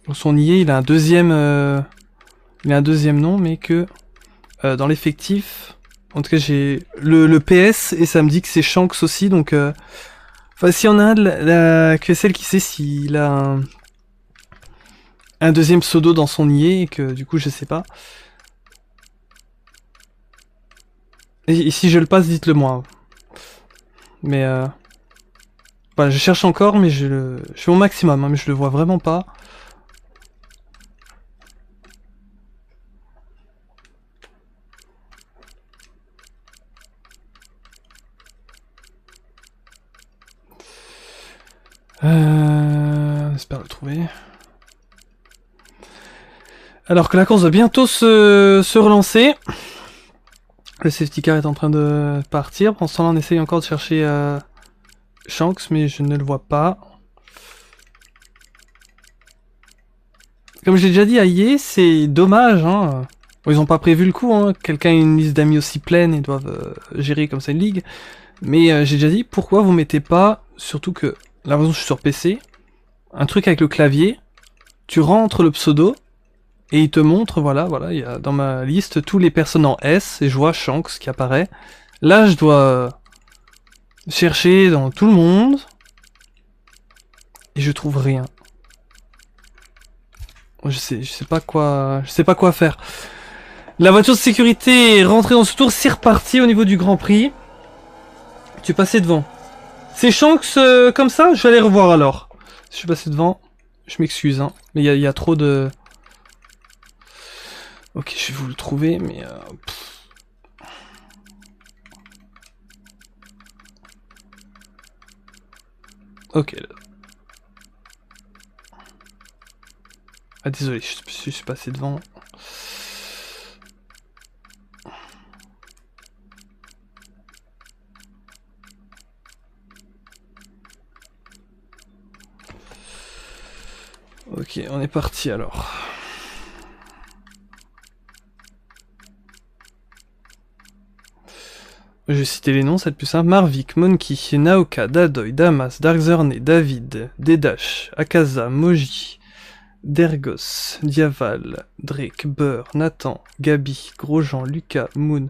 Dans son IE, il a un deuxième nom, mais que dans l'effectif, en tout cas j'ai le PS et ça me dit que c'est Shanks aussi, donc enfin s'il y en a un de la QSL qui sait s'il a un deuxième pseudo dans son IE et que du coup je sais pas. Et si je le passe, dites-le moi. Mais voilà, je cherche encore, mais je fais mon maximum, hein, mais je le vois vraiment pas. J'espère le trouver. Alors que la course va bientôt se relancer. Le safety car est en train de partir. Pendant ce temps-là, on essaye encore de chercher Shanks, mais je ne le vois pas. Comme j'ai déjà dit à IE, c'est dommage. Hein. Bon, ils n'ont pas prévu le coup. Hein. Quelqu'un a une liste d'amis aussi pleine et doivent gérer comme ça une ligue. Mais j'ai déjà dit, pourquoi vous mettez pas, surtout que, la raison je suis sur PC, un truc avec le clavier, tu rentres le pseudo, et il te montre, voilà, il y a dans ma liste tous les personnes en S, et je vois Shanks qui apparaît. Là, je dois chercher dans tout le monde, et je trouve rien. Je sais pas quoi faire. La voiture de sécurité est rentrée dans ce tour, c'est reparti au niveau du Grand Prix. Tu es passé devant. C'est Shanks comme ça? Je vais aller revoir alors. Si je suis passé devant, je m'excuse, hein. Mais il y a trop de... Ok, je vais vous le trouver, mais... Ok. Ah désolé, je suis passé devant. Ok, on est parti alors. Je vais citer les noms, ça va être plus simple. Marvik, Monkey, Naoka, Dadoy, Damas, Darkzorne, David, Dedash, Akaza, Moji, Dergos, Diaval, Drake, Burr, Nathan, Gabi, Grosjean, Lucas, Moon,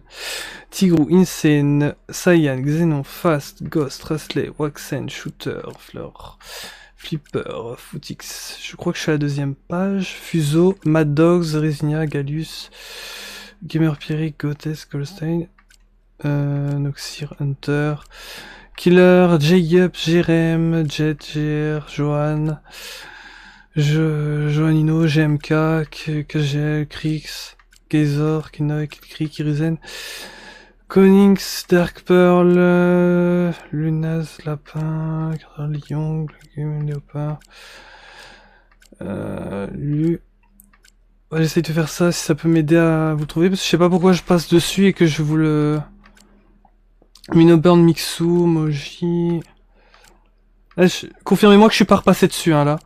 Tigrou, Insane, Cyan, Xenon, Fast, Ghost, Rasley, Waxen, Shooter, Fleur, Flipper, Footix. Je crois que je suis à la deuxième page. Fuso, Mad Dogs, Resinia, Gallius, Gamer Pierrick, Gotes, Goldstein, Noxir, Hunter, Killer, J-Up, Jerem, Jet, GR, Johan, Joanino, GMK, KGL, Krix, Gazor, Kinoy, Kri, Kirizen, Konings, Dark Pearl, Lunas, Lapin, Lion, Léopard, Lu. Ouais, j'essaye de faire ça si ça peut m'aider à vous trouver, parce que je sais pas pourquoi je passe dessus et que je vous le... Minoburn, Mixu, Moji... Confirmez-moi que je suis pas repassé dessus, hein, là.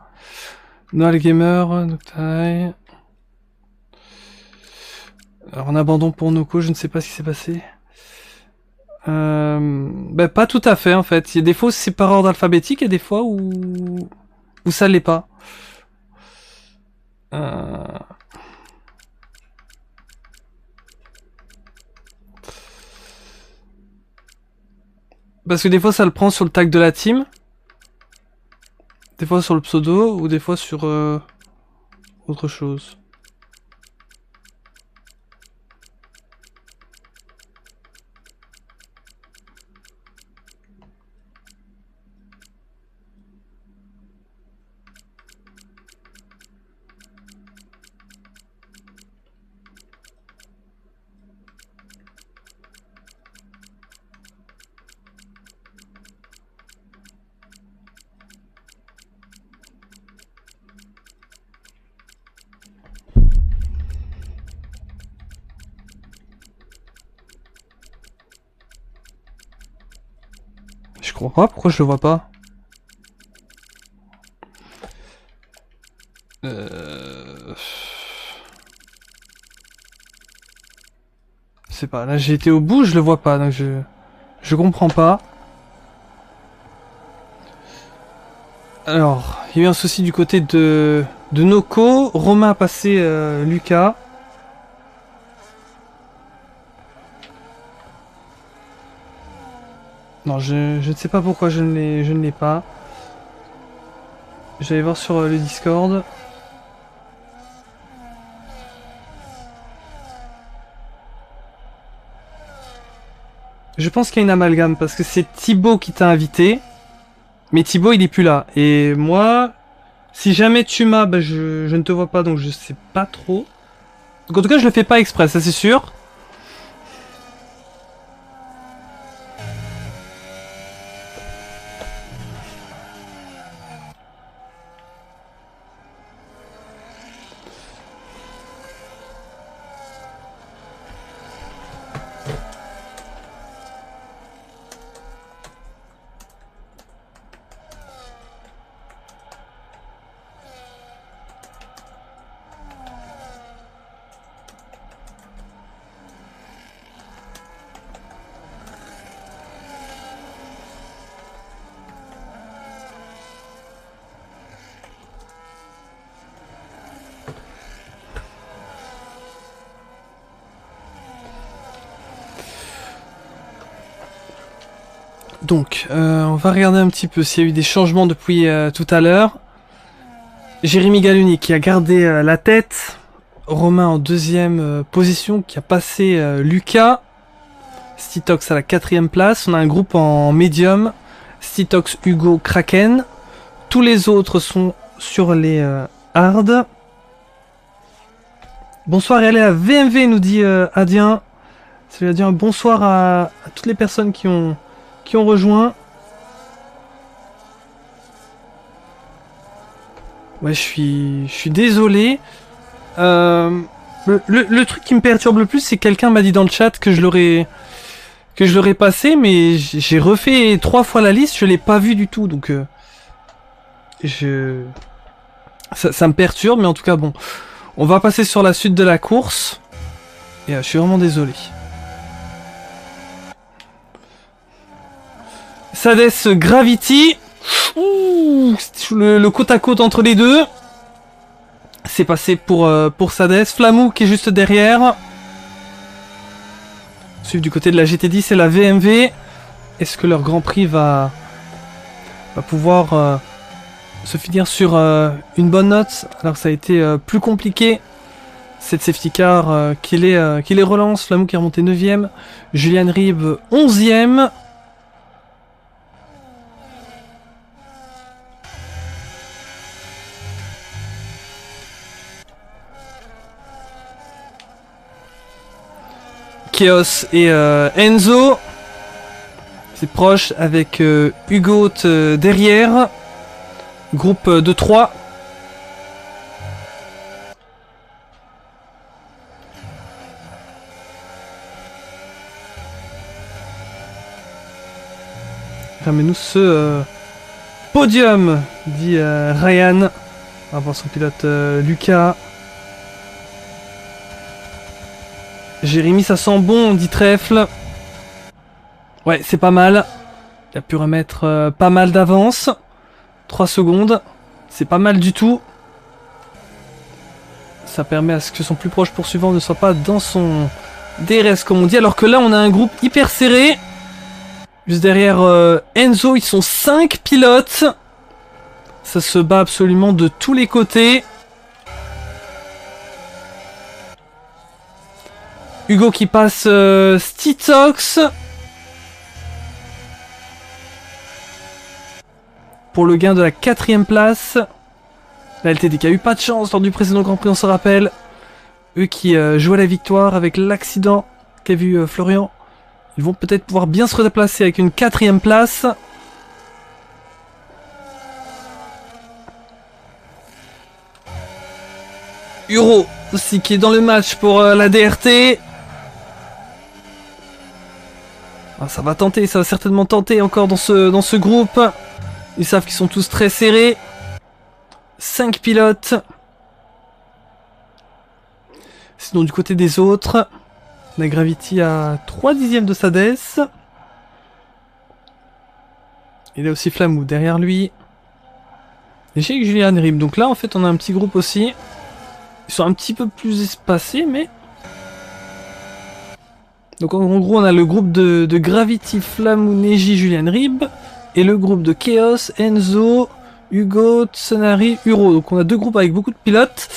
Noal Gamer, Noctai... Alors, en abandon pour Noko, je ne sais pas ce qui s'est passé. Bah, pas tout à fait, en fait. Il y a des fois où c'est par ordre alphabétique, et des fois où ça l'est pas. Parce que des fois ça le prend sur le tag de la team, des fois sur le pseudo, ou des fois sur autre chose. Je comprends pas pourquoi je le vois pas. C'est pas, là j'ai été au bout, je le vois pas, donc je comprends pas. Alors, il y a eu un souci du côté de Noko, Romain a passé Lucas. Non, je ne sais pas pourquoi je ne l'ai pas. J'allais voir sur le Discord. Je pense qu'il y a une amalgame parce que c'est Thibaut qui t'a invité. Mais Thibaut il est plus là. Et moi, si jamais tu m'as, bah, je ne te vois pas donc je sais pas trop. Donc en tout cas je le fais pas exprès, ça c'est sûr. Donc, on va regarder un petit peu s'il y a eu des changements depuis tout à l'heure. Jérémy Galuni qui a gardé la tête. Romain en deuxième position qui a passé Lucas. Stitox à la 4ème place. On a un groupe en médium. Stitox, Hugo, Kraken. Tous les autres sont sur les hard. Bonsoir et allez à VMV nous dit Adrien. Salut Adrien, bonsoir à toutes les personnes qui ont rejoint. Ouais, je suis désolé. Le truc qui me perturbe le plus, c'est que quelqu'un m'a dit dans le chat que je l'aurais passé, mais j'ai refait 3 fois la liste, je l'ai pas vu du tout, donc je Ça me perturbe, mais en tout cas, bon. On va passer sur la suite de la course. Et je suis vraiment désolé. Sades Gravity. Ouh, le côte à côte entre les deux. C'est passé pour Sades. Flamou qui est juste derrière. Suivre du côté de la GT10 et la VMV. Est-ce que leur Grand Prix va pouvoir se finir sur une bonne note? Alors que ça a été plus compliqué. Cette safety car qui les relance. Flamou qui est remonté 9ème. Julian Rib 11ème. Chaos et Enzo. C'est proche avec Hugo derrière. Groupe de 3. Ramène-nous ce podium, dit Ryan. Avant son pilote Lucas. Jérémy, ça sent bon, dit Trèfle. Ouais, c'est pas mal. Il a pu remettre pas mal d'avance. 3 secondes. C'est pas mal du tout. Ça permet à ce que son plus proche poursuivant ne soit pas dans son DRS, comme on dit. Alors que là, on a un groupe hyper serré. Juste derrière Enzo, ils sont 5 pilotes. Ça se bat absolument de tous les côtés. Hugo qui passe Stitox. Pour le gain de la 4ème place. La LTD qui a eu pas de chance lors du précédent Grand Prix, on se rappelle. Eux qui jouaient la victoire avec l'accident qu'a vu Florian. Ils vont peut-être pouvoir bien se redéplacer avec une 4ème place. Uro aussi qui est dans le match pour la DRT. Ah, ça va tenter, ça va certainement tenter encore dans ce groupe. Ils savent qu'ils sont tous très serrés. 5 pilotes. Sinon du côté des autres, la Gravity à 3 dixièmes de Sades. Il a aussi Flamou derrière lui. Et j'ai Julian Rib. Donc là en fait on a un petit groupe aussi. Ils sont un petit peu plus espacés mais... Donc en gros on a le groupe de Gravity, Flamou, Neji, Julian Rib. Et le groupe de Chaos, Enzo, Hugo, Tsunari, Uro. Donc on a deux groupes avec beaucoup de pilotes.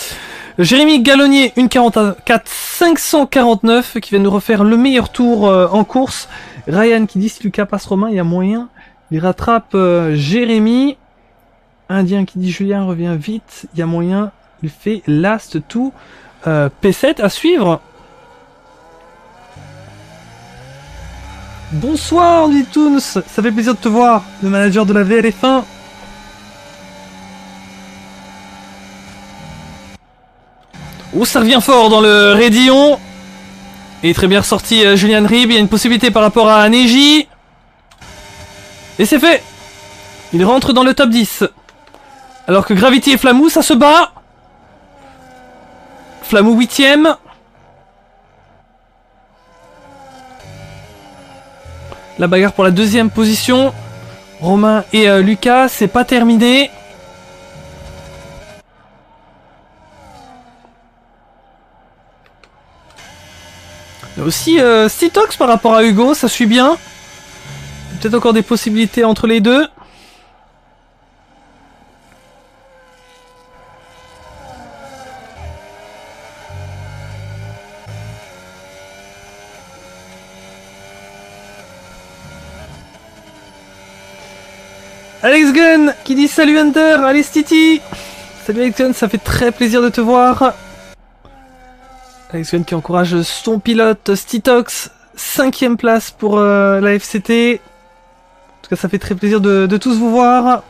Jérémy Gallonnier, 1.44 549, qui vient nous refaire le meilleur tour en course. Ryan qui dit si Lucas passe Romain, il y a moyen. Il rattrape Jérémy. Indien qui dit Julien revient vite, il y a moyen. Il fait last tout. P7 à suivre. Bonsoir Nitoons, ça fait plaisir de te voir, le manager de la VLF1. Oh, ça revient fort dans le raidillon. Et très bien ressorti Julian Rib, il y a une possibilité par rapport à Neji. Et c'est fait. Il rentre dans le top 10. Alors que Gravity et Flamou, ça se bat. Flamou 8ème. La bagarre pour la 2ème position. Romain et Lucas, c'est pas terminé. Il y a aussi Stitox par rapport à Hugo, ça suit bien. Peut-être encore des possibilités entre les deux. Alex Gunn qui dit salut Hunter, allez Stiti. Salut Alex Gunn, ça fait très plaisir de te voir. Alex Gunn qui encourage son pilote Stitox, 5ème place pour la FCT. En tout cas ça fait très plaisir de tous vous voir.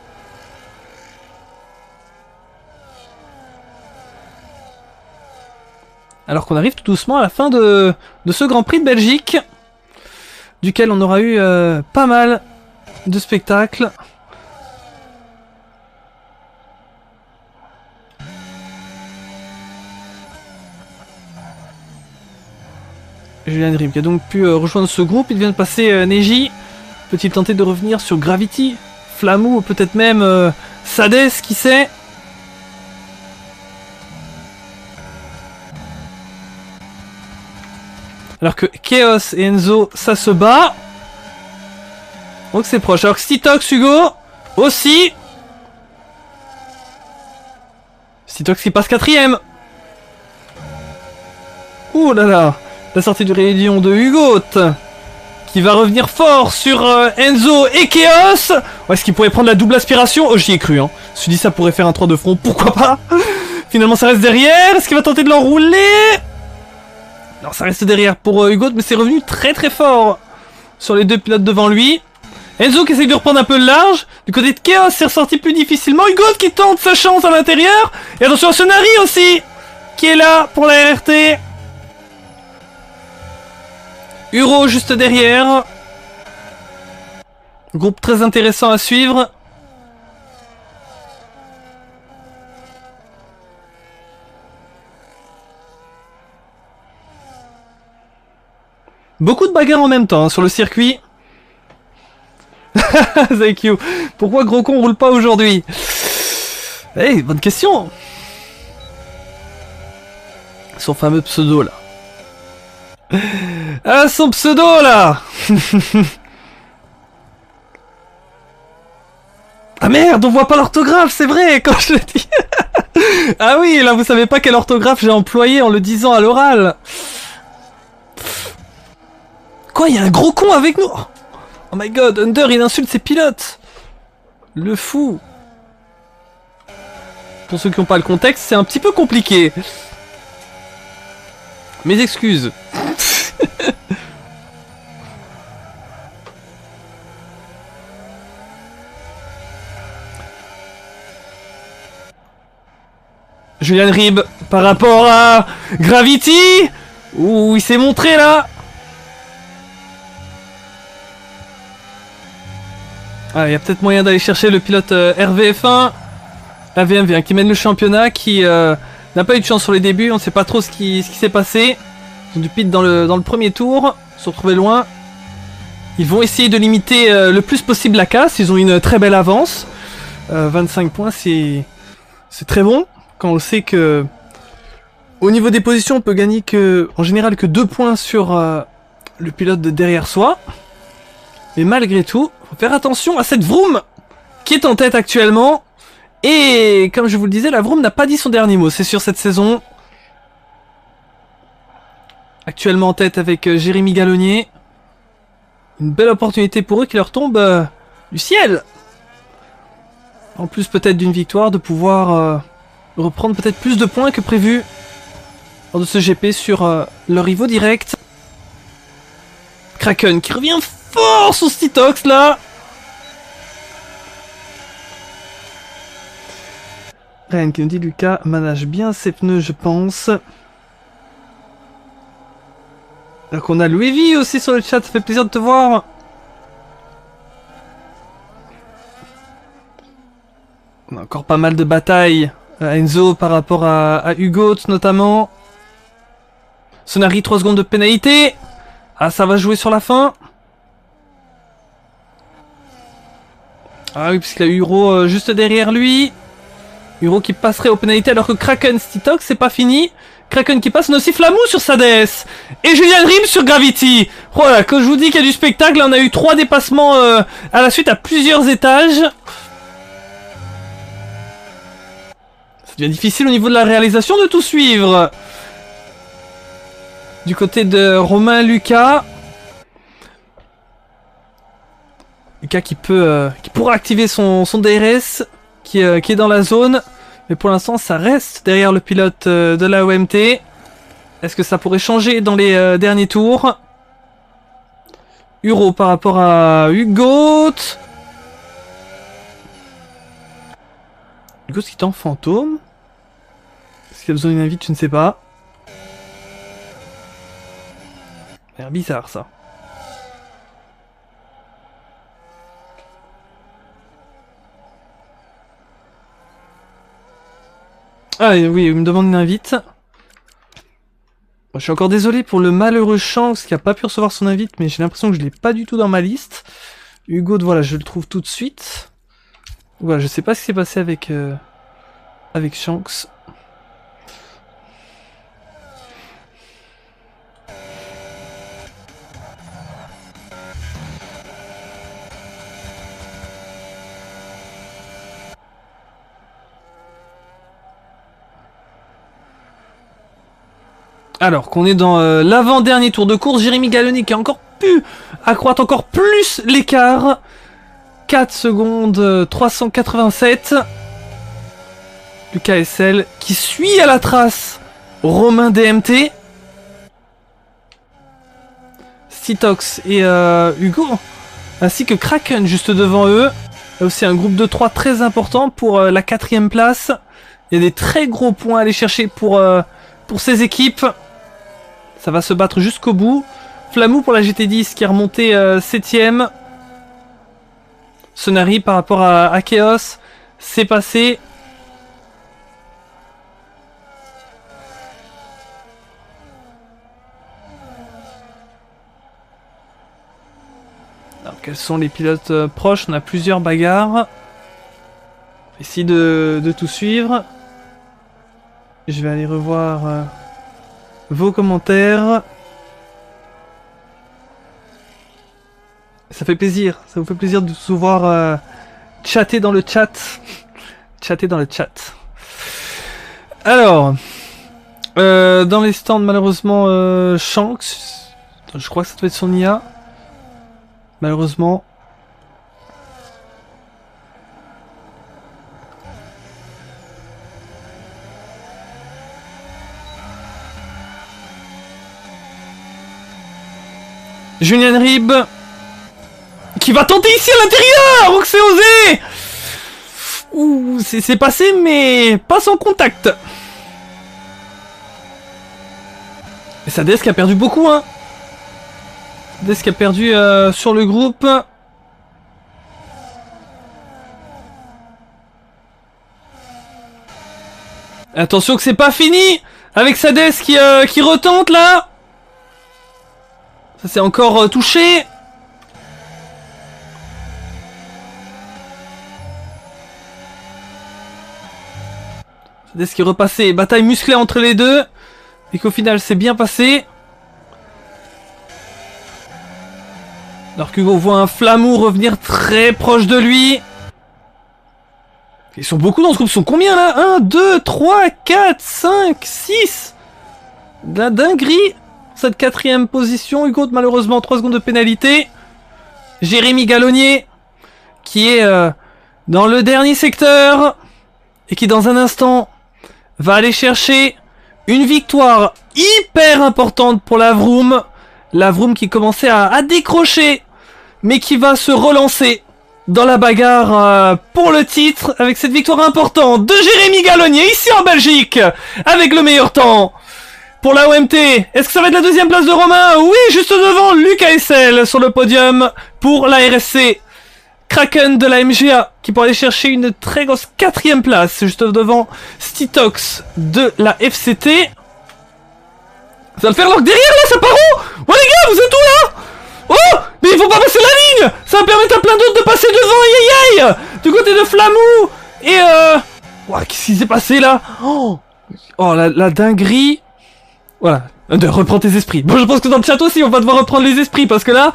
Alors qu'on arrive tout doucement à la fin de ce Grand Prix de Belgique, duquel on aura eu pas mal de spectacles. Julian Rib qui a donc pu rejoindre ce groupe. Il vient de passer Neji. Peut-il tenter de revenir sur Gravity, Flamou ou peut-être même Sades, qui sait? Alors que Chaos et Enzo, ça se bat. Donc c'est proche. Alors que Stitox, Hugo, aussi. Stitox qui passe 4ème. Ouh là là. La sortie du Réunion de Hugo, qui va revenir fort sur Enzo et Chaos. Est-ce qu'il pourrait prendre la double aspiration? Oh, j'y ai cru, hein. Je me suis dit ça pourrait faire un 3 de front, pourquoi pas. Finalement ça reste derrière. Est-ce qu'il va tenter de l'enrouler? Non, ça reste derrière pour Hugo, mais c'est revenu très très fort sur les deux pilotes devant lui. Enzo qui essaye de reprendre un peu le large. Du côté de Chaos, c'est ressorti plus difficilement. Hugo qui tente sa chance à l'intérieur. Et attention à Sonari aussi, qui est là pour la RT. Uro juste derrière. Groupe très intéressant à suivre. Beaucoup de bagarres en même temps hein, sur le circuit. Thank you. Pourquoi Grocon roule pas aujourd'hui? Hey, bonne question. Son fameux pseudo là. Ah, son pseudo là. Ah merde, on voit pas l'orthographe, c'est vrai, quand je le dis. Ah oui, là vous savez pas quelle orthographe j'ai employé en le disant à l'oral. Quoi, il y a un gros con avec nous? Oh my god, Under il insulte ses pilotes. Le fou. Pour ceux qui n'ont pas le contexte, c'est un petit peu compliqué. Mes excuses. Julian Rib par rapport à Gravity. Ouh, il s'est montré là. Ah, il y a peut-être moyen d'aller chercher le pilote RVF1. La VMV1 qui mène le championnat, qui n'a pas eu de chance sur les débuts. On ne sait pas trop ce qui s'est passé. Ils ont du pit dans le premier tour. Ils se sont retrouvés loin. Ils vont essayer de limiter le plus possible la casse. Ils ont une très belle avance. 25 points, c'est très bon. Quand on sait que au niveau des positions, on peut gagner en général que 2 points sur le pilote de derrière soi. Mais malgré tout, faut faire attention à cette Vroom qui est en tête actuellement. Et comme je vous le disais, la Vroom n'a pas dit son dernier mot, c'est sur cette saison. Actuellement en tête avec Jérémy Gallonnier. Une belle opportunité pour eux qui leur tombe du ciel. En plus peut-être d'une victoire, de pouvoir reprendre peut-être plus de points que prévu lors de ce GP sur leur rivaux direct. Kraken qui revient fort sur Stitox là. Ryan qui nous dit Lucas manage bien ses pneus je pense. Alors qu'on a Louis V aussi sur le chat, ça fait plaisir de te voir. On a encore pas mal de batailles à Enzo par rapport à Hugo notamment. Sonari 3 secondes de pénalité. Ah ça va jouer sur la fin. Ah oui, puisqu'il a Uro juste derrière lui. Uro qui passerait aux pénalités alors que Kraken Stitox c'est pas fini. Kraken qui passe, on a aussi Flamou sur Sades. Et Julian Rib sur Gravity. Voilà, quand je vous dis qu'il y a du spectacle, on a eu 3 dépassements à la suite à plusieurs étages. Ça devient difficile au niveau de la réalisation de tout suivre. Du côté de Romain Lucas. Lucas qui pourra activer son DRS qui est dans la zone. Mais pour l'instant ça reste derrière le pilote de la OMT. Est-ce que ça pourrait changer dans les derniers tours? Uro par rapport à Hugo. Hugo qui est en fantôme. Est-ce qu'il a besoin d'une invite? Je ne sais pas. C'est bizarre ça. Ah oui, il me demande une invite. Je suis encore désolé pour le malheureux Shanks qui a pas pu recevoir son invite, mais j'ai l'impression que je l'ai pas du tout dans ma liste. Hugo, voilà, je le trouve tout de suite. Voilà, je sais pas ce qui s'est passé avec Shanks. Alors qu'on est dans l'avant-dernier tour de course, Jérémy Gallonnet qui a encore pu accroître encore plus l'écart. 4 secondes 387. Lucas SL qui suit à la trace Romain DMT. Citox et Hugo, ainsi que Kraken juste devant eux. Il y a aussi un groupe de 3 très important pour la 4ème place. Il y a des très gros points à aller chercher pour ces équipes. Ça va se battre jusqu'au bout. Flamou pour la GT10 qui est remonté 7ème. Sonari par rapport à Chaos, c'est passé. Alors, quels sont les pilotes proches? On a plusieurs bagarres. Essayer de tout suivre. Je vais aller revoir vos commentaires. Ça fait plaisir, ça vous fait plaisir de vous voir chatter dans le chat. Chatter dans le chat. Alors, dans les stands, malheureusement, Shanks. Je crois que ça doit être son IA. Malheureusement. Julien Rib qui va tenter ici à l'intérieur. Oh, que c'est osé. Ouh, c'est passé mais pas sans contact. Et Sades qui a perdu beaucoup, hein. Sades qui a perdu sur le groupe. Attention que c'est pas fini avec Sades qui retente là. Ça c'est encore touché. Sades qui est repassé. Bataille musclée entre les deux. Et qu'au final c'est bien passé. Alors qu'Hugo voit un Flamou revenir très proche de lui. Ils sont beaucoup dans ce groupe. Ils sont combien là? 1, 2, 3, 4, 5, 6. De la dinguerie. Cette 4ème position. Hugo malheureusement 3 secondes de pénalité. Jérémy Gallonnet qui est dans le dernier secteur. Et qui dans un instant va aller chercher une victoire hyper importante pour la Vroom. La Vroom qui commençait à décrocher. Mais qui va se relancer dans la bagarre pour le titre avec cette victoire importante de Jérémy Gallonnet ici en Belgique avec le meilleur temps pour la OMT. Est-ce que ça va être la 2ème place de Romain? Oui, juste devant Lucas SL sur le podium pour la RSC. Kraken de la MGA qui pourrait aller chercher une très grosse 4ème place juste devant Stitox de la FCT. Ça va le faire alors que derrière là ça part où? Ouais les gars, vous êtes où là? Oh! Mais il faut pas passer la ligne! Ça va permettre à plein d'autres de passer devant, aïe aïe aïe! Du côté de Flamou! Et ouah, qu'est-ce qui s'est passé là? Oh, la dinguerie! Voilà, reprends tes esprits. Bon, je pense que dans le chat aussi, on va devoir reprendre les esprits, parce que là,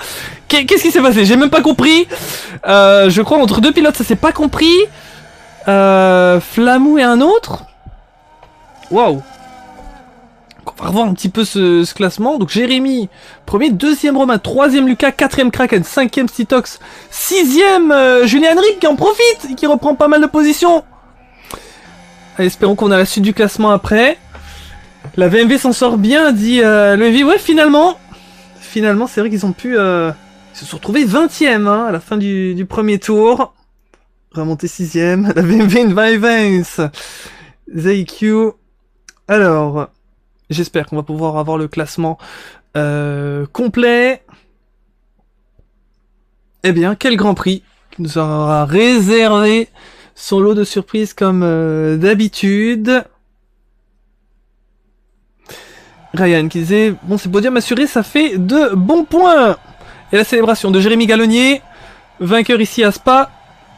qu'est-ce qui s'est passé? J'ai même pas compris. Je crois entre deux pilotes, ça s'est pas compris. Flamou et un autre. Waouh! On va revoir un petit peu ce classement. Donc Jérémy, premier, 2ème Romain, 3ème Lucas, 4ème Kraken, 5ème Citox, 6ème Julien Henrique qui en profite et qui reprend pas mal de positions. Allez, espérons qu'on a la suite du classement après. La VMV s'en sort bien, dit le MV. Ouais, finalement, c'est vrai qu'ils ont pu... ils se sont retrouvés 20ème hein, à la fin du premier tour. Remonter 6ème. La VMV une Vivence. ZQ. Alors... J'espère qu'on va pouvoir avoir le classement complet. Eh bien, quel Grand Prix qui nous aura réservé son lot de surprises comme d'habitude. Ryan qui disait, bon, c'est podium assuré, ça fait de bons points. Et la célébration de Jérémy Gallonnier, vainqueur ici à Spa.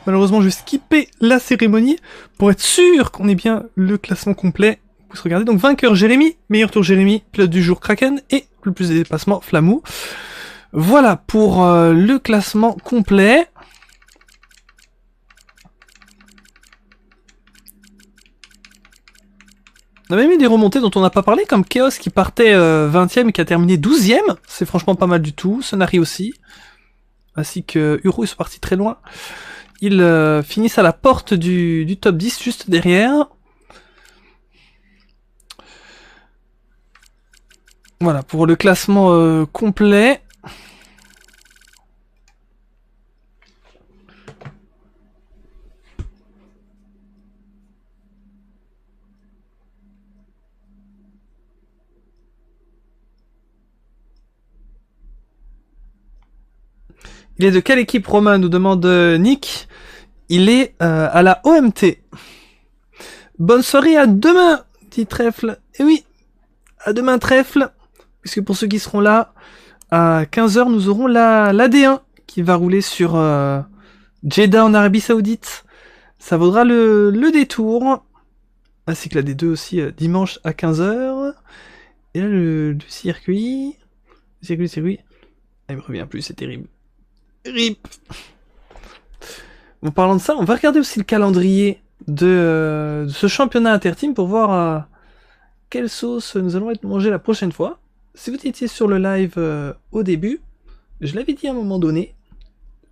Malheureusement, je vais skipper la cérémonie pour être sûr qu'on ait bien le classement complet. Vous pouvez regarder. Donc, vainqueur Jérémy, meilleur tour Jérémy, pilote du jour Kraken et le plus des dépassements Flamou. Voilà pour le classement complet. On a même eu des remontées dont on n'a pas parlé, comme Chaos qui partait 20ème et qui a terminé 12ème. C'est franchement pas mal du tout. Sonari aussi. Ainsi que Uro, ils sont partis très loin. Ils finissent à la porte du top 10, juste derrière. Voilà, pour le classement complet. Il est de quelle équipe, Romain, nous demande Nick. Il est à la OMT. Bonne soirée, à demain, dit Trèfle. Et oui, à demain Trèfle. Puisque pour ceux qui seront là, à 15h, nous aurons la D1 qui va rouler sur Jeddah en Arabie Saoudite. Ça vaudra le détour. Ainsi que la D2 aussi dimanche à 15h. Et là, le circuit... Circuit... Ah, il me revient plus, c'est terrible. RIP. En parlant de ça, on va regarder aussi le calendrier de ce championnat interteam pour voir quelle sauce nous allons être mangés la prochaine fois. Si vous étiez sur le live au début, je l'avais dit à un moment donné,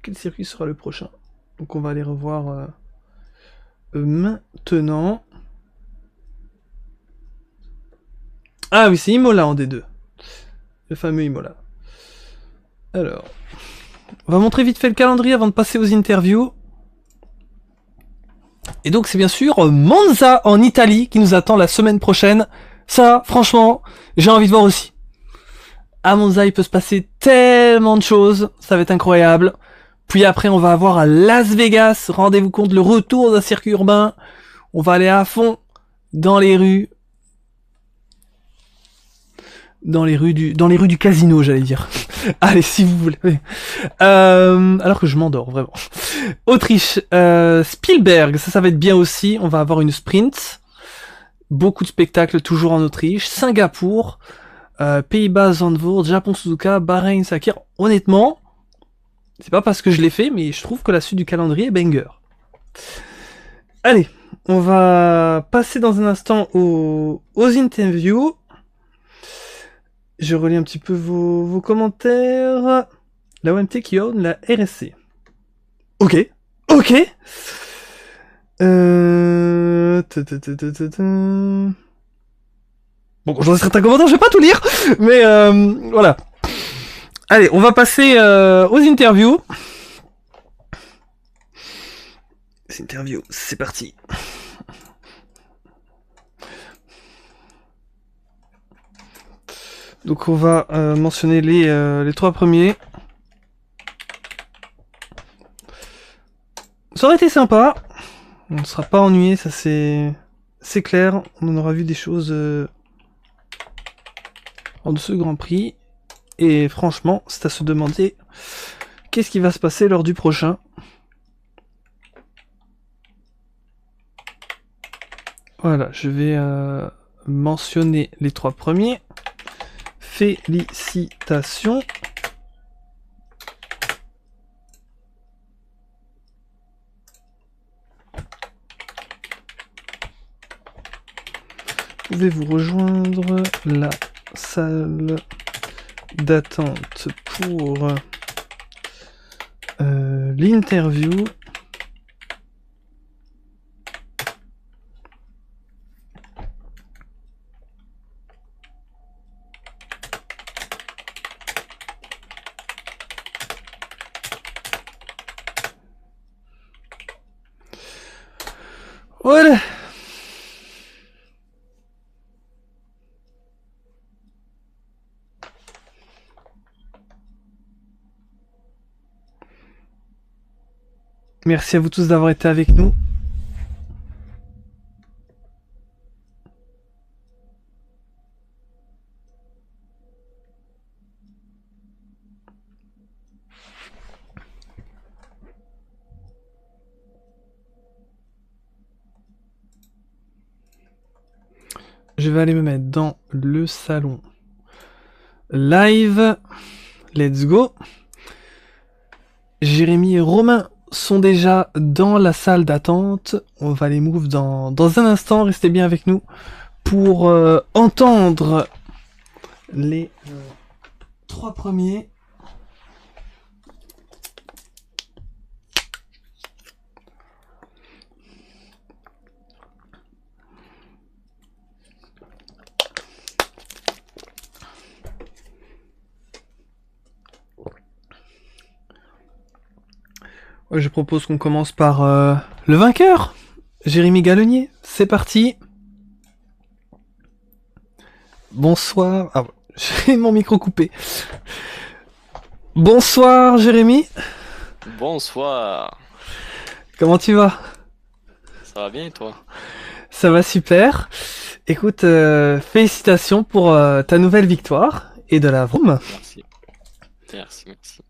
quel circuit sera le prochain. Donc on va aller revoir maintenant. Ah oui, c'est Imola en D2. Le fameux Imola. Alors... On va montrer vite fait le calendrier avant de passer aux interviews. Et donc c'est bien sûr Monza en Italie qui nous attend la semaine prochaine. Ça, franchement, j'ai envie de voir aussi. À Monza, il peut se passer tellement de choses. Ça va être incroyable. Puis après, on va avoir à Las Vegas. Rendez-vous compte, le retour d'un circuit urbain. On va aller à fond dans les rues. Dans les rues du casino, j'allais dire. Allez, si vous voulez. Alors que je m'endors, vraiment. Autriche, Spielberg, ça va être bien aussi. On va avoir une sprint. Beaucoup de spectacles toujours en Autriche. Singapour, Pays-Bas, Zandvoort, Japon, Suzuka, Bahreïn, Sakir. Honnêtement, c'est pas parce que je l'ai fait, mais je trouve que la suite du calendrier est banger. Allez, on va passer dans un instant aux interviews. Je relis un petit peu vos commentaires. La OMT qui own la RSC. Ok. Bon, j'en ai certains commentaires, je vais pas tout lire, mais voilà. Allez, on va passer aux interviews. Les interviews, c'est parti. Donc on va mentionner les trois premiers. Ça aurait été sympa. On ne sera pas ennuyé, ça c'est clair. On en aura vu des choses lors de ce Grand Prix. Et franchement, c'est à se demander qu'est-ce qui va se passer lors du prochain. Voilà, je vais mentionner les trois premiers. Félicitations. Pouvez-vous rejoindre la salle d'attente pour l'interview? Voilà. Merci à vous tous d'avoir été avec nous. je vais aller me mettre dans le salon live. Let's go. Jérémy et Romain sont déjà dans la salle d'attente. On va les move dans un instant. Restez bien avec nous pour entendre les 3 premiers. Je propose qu'on commence par le vainqueur, Jérémy Gallenier. C'est parti. Bonsoir. Ah, j'ai mon micro coupé. Bonsoir Jérémy. Bonsoir. Comment tu vas? Ça va bien et toi? Ça va super. Écoute, félicitations pour ta nouvelle victoire et de la vroom. Merci. Merci.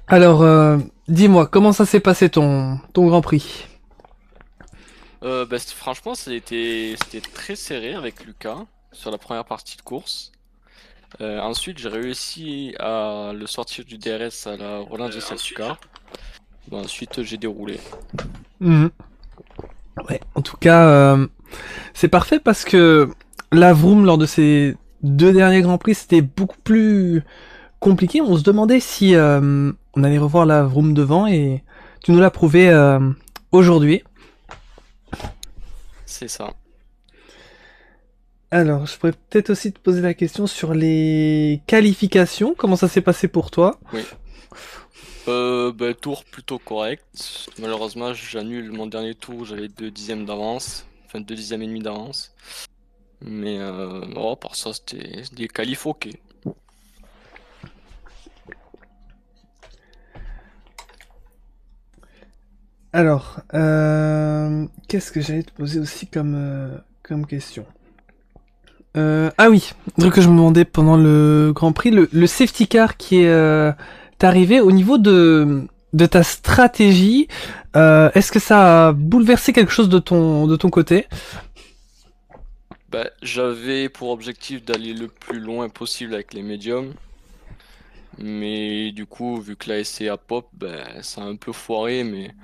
Alors, dis-moi, comment ça s'est passé ton Grand Prix? Franchement, c'était très serré avec Lucas sur la première partie de course. Ensuite, j'ai réussi à le sortir du DRS à la relance de safety car. Bon, ensuite, j'ai déroulé. Ouais, en tout cas, c'est parfait parce que la vroom lors de ces 2 derniers Grands Prix, c'était beaucoup plus compliqué. On se demandait si on allait revoir la vroom devant et tu nous l'as prouvé aujourd'hui. C'est ça. Alors, je pourrais peut-être aussi te poser la question sur les qualifications. Comment ça s'est passé pour toi? Oui. Tour plutôt correct. Malheureusement, j'annule mon dernier tour. J'avais 2 dixièmes d'avance. Enfin, 2 dixièmes et demi d'avance. Mais par ça, c'était des qualifs ok. Alors, qu'est-ce que j'allais te poser aussi comme question? Ah oui, un truc que je me demandais pendant le Grand Prix, le safety car qui est arrivé au niveau de ta stratégie, est-ce que ça a bouleversé quelque chose de ton côté? J'avais pour objectif d'aller le plus loin possible avec les médiums. Mais du coup, vu que la SC a pop, ça a un peu foiré. Mais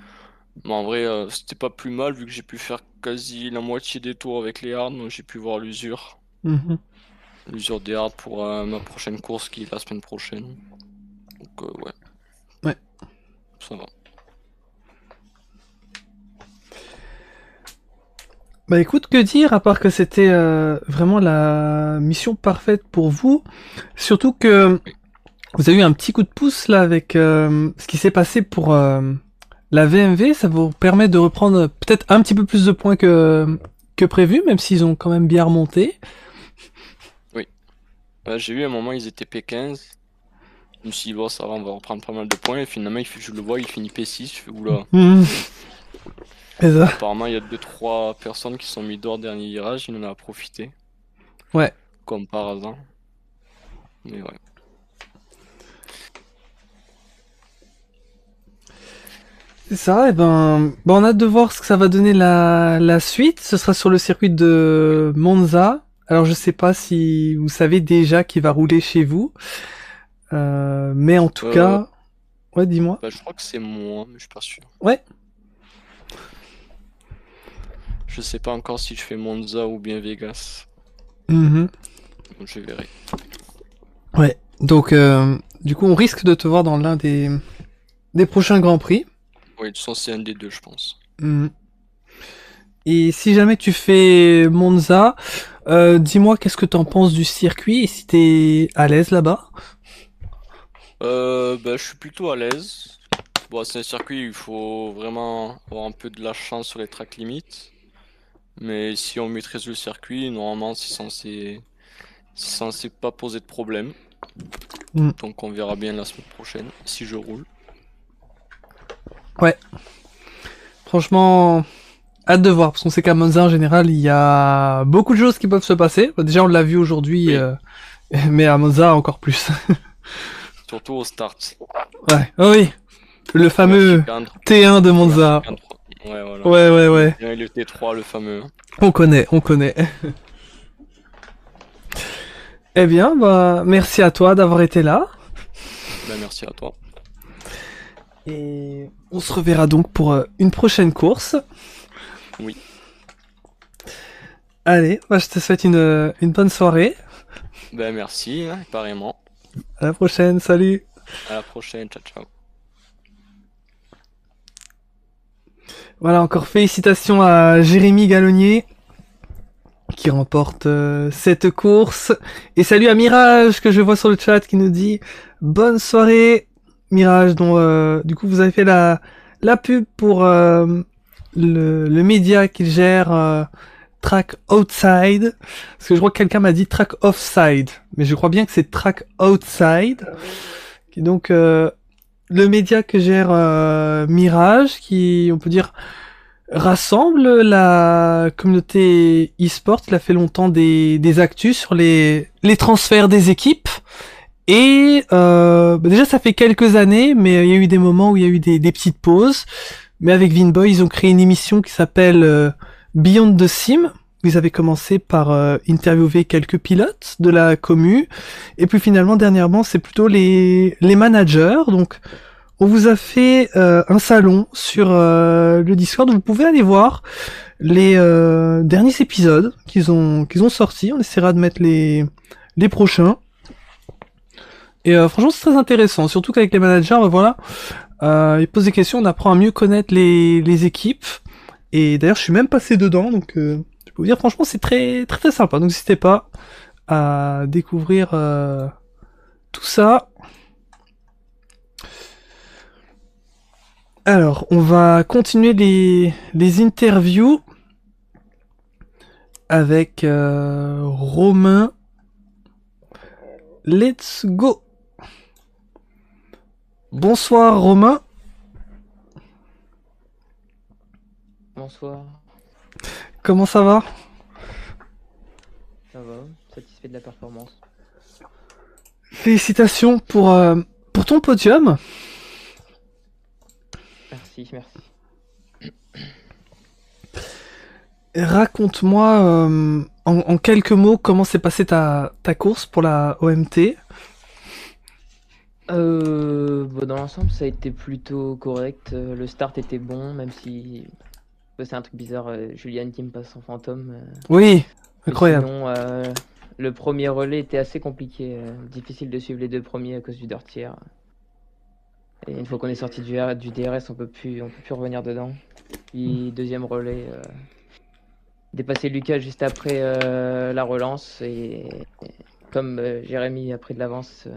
en vrai, c'était pas plus mal vu que j'ai pu faire quasi la moitié des tours avec les hards. Donc j'ai pu voir l'usure. L'usure des hards pour ma prochaine course qui est la semaine prochaine. Donc ouais. Ouais. Ça va. Bah écoute, que dire à part que c'était vraiment la mission parfaite pour vous. Surtout que vous avez eu un petit coup de pouce là avec ce qui s'est passé pour la VMV. Ça vous permet de reprendre peut-être un petit peu plus de points que prévu, même s'ils ont quand même bien remonté. Oui. J'ai eu un moment, ils étaient P15. Je me suis dit, bon, ça va, on va reprendre pas mal de points. Et finalement, je le vois, il finit P6. Je fais, oula. Apparemment, il y a 2-3 personnes qui sont mis dehors dernier virage. Il en a profité. Ouais. Comme par hasard. Mais ouais. C'est ça, et on a hâte de voir ce que ça va donner la suite. Ce sera sur le circuit de Monza. Alors je sais pas si vous savez déjà qui va rouler chez vous. Mais en tout cas... Ouais, dis-moi. Je crois que c'est moi, mais je suis pas sûr. Ouais. Je sais pas encore si je fais Monza ou bien Vegas. Donc, je verrai. Ouais, donc du coup on risque de te voir dans l'un des prochains Grands Prix. Oui, de toute façon c'est un des deux je pense. Et si jamais tu fais Monza, dis-moi qu'est-ce que t'en penses du circuit et si t'es à l'aise là-bas? Je suis plutôt à l'aise. Bon, c'est un circuit où il faut vraiment avoir un peu de la chance sur les tracks limites. Mais si on maîtrise le circuit, normalement c'est censé pas poser de problème. Donc on verra bien la semaine prochaine si je roule. Ouais. Franchement, hâte de voir, parce qu'on sait qu'à Monza en général, il y a beaucoup de choses qui peuvent se passer. Déjà on l'a vu aujourd'hui, oui. Mais à Monza encore plus. Surtout au start. Ouais, oh oui. Le fameux T1 de Monza. Ouais, voilà. Ouais. Et le T3, le fameux. On connaît. Eh bien, bah, merci à toi d'avoir été là. Ben, merci à toi. Et on se reverra donc pour une prochaine course. Oui. Allez, bah, je te souhaite une bonne soirée. Ben, merci, hein, pareillement. À la prochaine, salut. À la prochaine, ciao, ciao. Voilà, encore félicitations à Jérémy Gallonnier qui remporte cette course. Et salut à Mirage que je vois sur le chat qui nous dit bonne soirée Mirage, dont du coup vous avez fait la pub pour le média qu'il gère, Track Outside. Parce que je crois que quelqu'un m'a dit Track Offside, mais je crois bien que c'est Track Outside. Qui est donc le média que gère Mirage, qui, on peut dire, rassemble la communauté e-sport. Il a fait longtemps des actus sur les transferts des équipes. Et déjà, ça fait quelques années, mais il y a eu des moments où il y a eu des petites pauses. Mais avec Vinboy, ils ont créé une émission qui s'appelle Beyond the Sim. Ils avaient commencé par interviewer quelques pilotes de la commu. Et puis finalement, dernièrement, c'est plutôt les managers. Donc, on vous a fait un salon sur le Discord. Vous pouvez aller voir les derniers épisodes qu'ils ont sortis. On essaiera de mettre les prochains. Et franchement, c'est très intéressant. Surtout qu'avec les managers, voilà, ils posent des questions. On apprend à mieux connaître les équipes. Et d'ailleurs, je suis même passé dedans. Donc, je peux vous dire, franchement, c'est très sympa. Donc, n'hésitez pas à découvrir tout ça. Alors, on va continuer les interviews avec Romain. Let's go. Bonsoir Romain. Bonsoir. Comment ça va? Ça va, satisfait de la performance. Félicitations pour ton podium. Merci. Raconte-moi en quelques mots comment s'est passée ta course pour la OMT. Dans l'ensemble, ça a été plutôt correct. Le start était bon, même si c'est un truc bizarre. Julian qui me passe en fantôme. Oui, incroyable. Sinon, le premier relais était assez compliqué. Difficile de suivre les deux premiers à cause du dirtier. Et une fois qu'on est sorti du DRS, on peut plus revenir dedans. Puis deuxième relais, dépasser Lucas juste après la relance. Et comme Jérémy a pris de l'avance,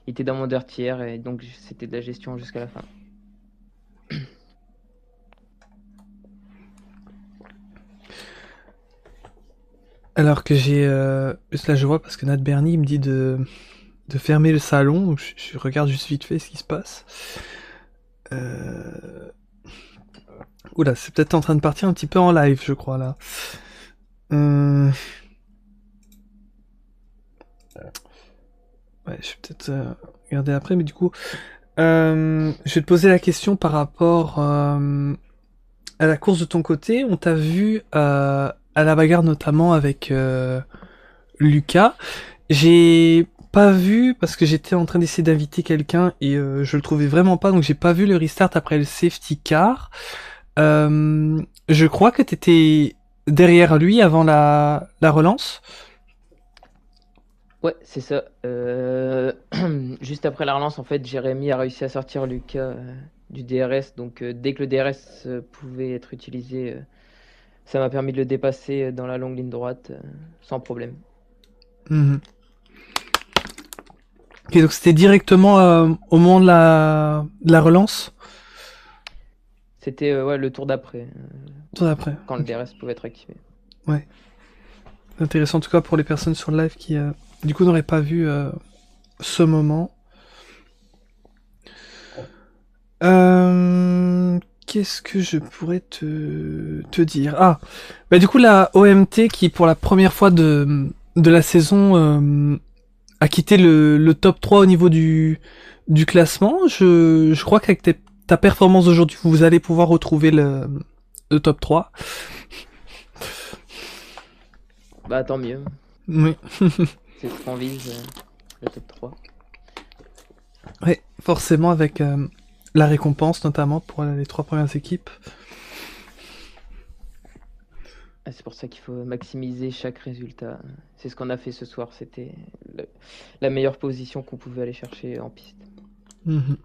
il était dans mon dirtier et donc c'était de la gestion jusqu'à la fin. Alors que j'ai... Là je vois parce que Nat Bernie me dit de fermer le salon, donc je regarde juste vite fait ce qui se passe. Oula, c'est peut-être en train de partir un petit peu en live, je crois, là. Ouais, je vais peut-être regarder après, mais du coup... je vais te poser la question par rapport à la course de ton côté. On t'a vu à la bagarre notamment avec Lucas. J'ai pas vu parce que j'étais en train d'essayer d'inviter quelqu'un et je le trouvais vraiment pas, donc j'ai pas vu le restart après le safety car. Je crois que t'étais derrière lui avant la relance. Ouais, c'est ça. Juste après la relance, en fait, Jérémy a réussi à sortir Lucas du DRS. Donc, dès que le DRS pouvait être utilisé, ça m'a permis de le dépasser dans la longue ligne droite sans problème. Mmh. Ok, donc c'était directement au moment de la relance. C'était le tour d'après. Tour d'après. Quand le DRS pouvait être activé. Ouais. Intéressant en tout cas pour les personnes sur le live qui du coup n'auraient pas vu ce moment. Qu'est-ce que je pourrais te dire? Ah, bah du coup la OMT qui pour la première fois de la saison a quitté le top 3 au niveau du classement. Je crois qu'avec ta performance d'aujourd'hui, vous allez pouvoir retrouver le top 3. Bah tant mieux, Oui. c'est ce qu'on vise, le top 3. Ouais, forcément avec la récompense notamment pour les 3 premières équipes. Ah, c'est pour ça qu'il faut maximiser chaque résultat. C'est ce qu'on a fait ce soir, c'était la meilleure position qu'on pouvait aller chercher en piste. Mhm.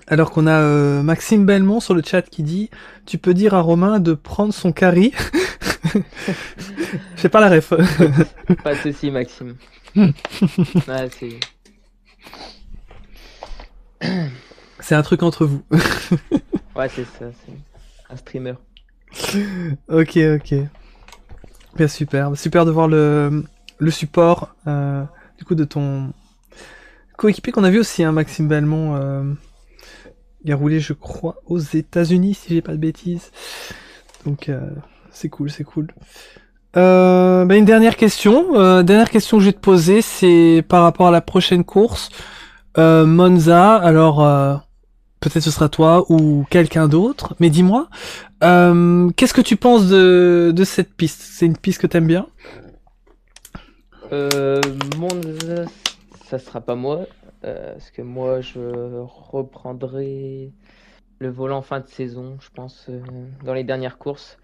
Alors qu'on a Maxime Belmont sur le chat qui dit tu peux dire à Romain de prendre son carry. Je sais pas la ref. Pas de soucis, Maxime. Ah, c'est... C'est un truc entre vous. Ouais, c'est ça, c'est un streamer. Ok. Bien, super. Super de voir le support du coup de ton coéquipier qu'on a vu aussi, hein, Maxime Belmont. Il a roulé, je crois, aux États-Unis, si j'ai pas de bêtises. Donc, c'est cool. Une dernière question que je vais te poser, c'est par rapport à la prochaine course. Monza, alors peut-être ce sera toi ou quelqu'un d'autre, mais dis-moi, qu'est-ce que tu penses de cette piste? C'est une piste que t'aimes bien? Monza, ça sera pas moi, parce que moi je reprendrai le volant fin de saison, je pense, dans les dernières courses.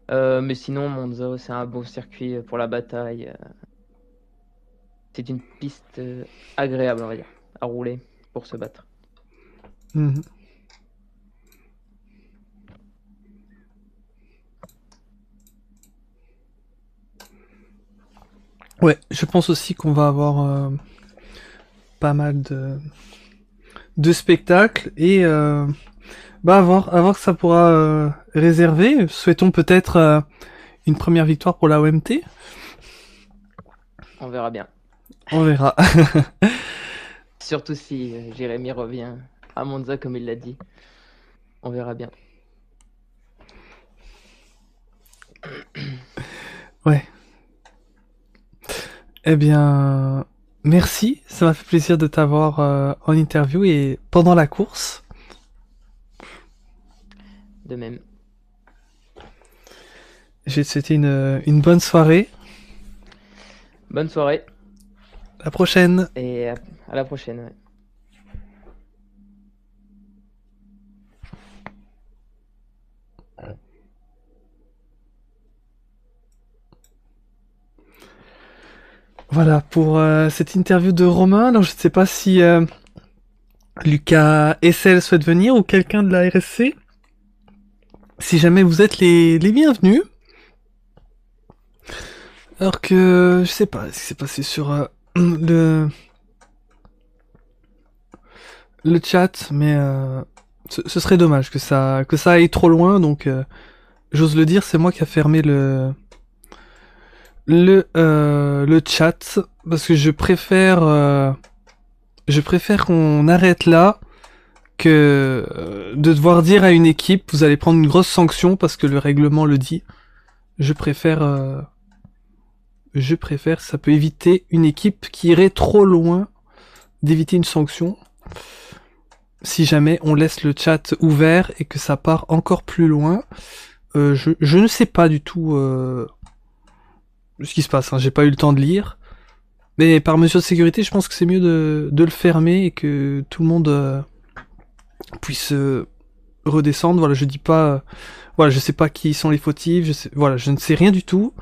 Mais sinon, Monza, c'est un beau circuit pour la bataille. C'est une piste agréable, on va dire, à rouler pour se battre. Mhm. Ouais, je pense aussi qu'on va avoir pas mal de spectacles et à voir que ça pourra réserver. Souhaitons peut-être une première victoire pour la OMT. On verra bien. On verra. Surtout si Jérémy revient à Monza, comme il l'a dit. On verra bien. Ouais. Eh bien, merci. Ça m'a fait plaisir de t'avoir en interview et pendant la course. De même. Je vais te souhaiter une bonne soirée. Bonne soirée À la prochaine. et à la prochaine. Ouais. Voilà pour cette interview de Romain. Alors je ne sais pas si Lucas SL souhaite venir ou quelqu'un de la RSC. Si jamais vous êtes les bienvenus. Alors que je sais pas ce qui s'est passé sur le chat, mais ce serait dommage que ça aille trop loin. Donc j'ose le dire, c'est moi qui a fermé le chat parce que je préfère qu'on arrête là que de devoir dire à une équipe vous allez prendre une grosse sanction parce que le règlement le dit. Je préfère, ça peut éviter une équipe qui irait trop loin d'éviter une sanction. Si jamais on laisse le chat ouvert et que ça part encore plus loin, je ne sais pas du tout ce qui se passe. Hein. J'ai pas eu le temps de lire, mais par mesure de sécurité, je pense que c'est mieux de le fermer et que tout le monde puisse redescendre. Voilà, je dis pas, voilà, je sais pas qui sont les fautifs. Je ne sais rien du tout,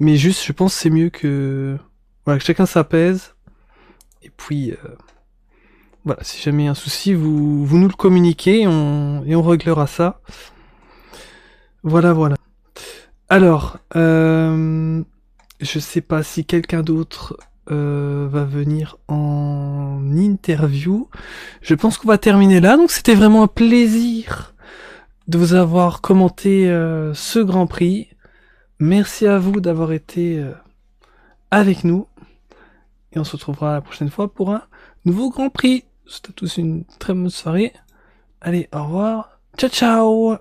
mais juste, je pense que c'est mieux que voilà que chacun s'apaise et puis voilà, si jamais il y a un souci, vous nous le communiquez et on réglera ça. Voilà. Alors, je sais pas si quelqu'un d'autre va venir en interview. Je pense qu'on va terminer là. Donc c'était vraiment un plaisir de vous avoir commenté ce Grand Prix. Merci à vous d'avoir été avec nous. Et on se retrouvera la prochaine fois pour un nouveau Grand Prix. Je vous souhaite à tous une très bonne soirée. Allez, au revoir. Ciao, ciao.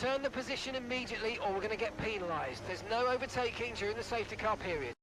Return the position immediately or we're going to get penalised. There's no overtaking during the safety car period.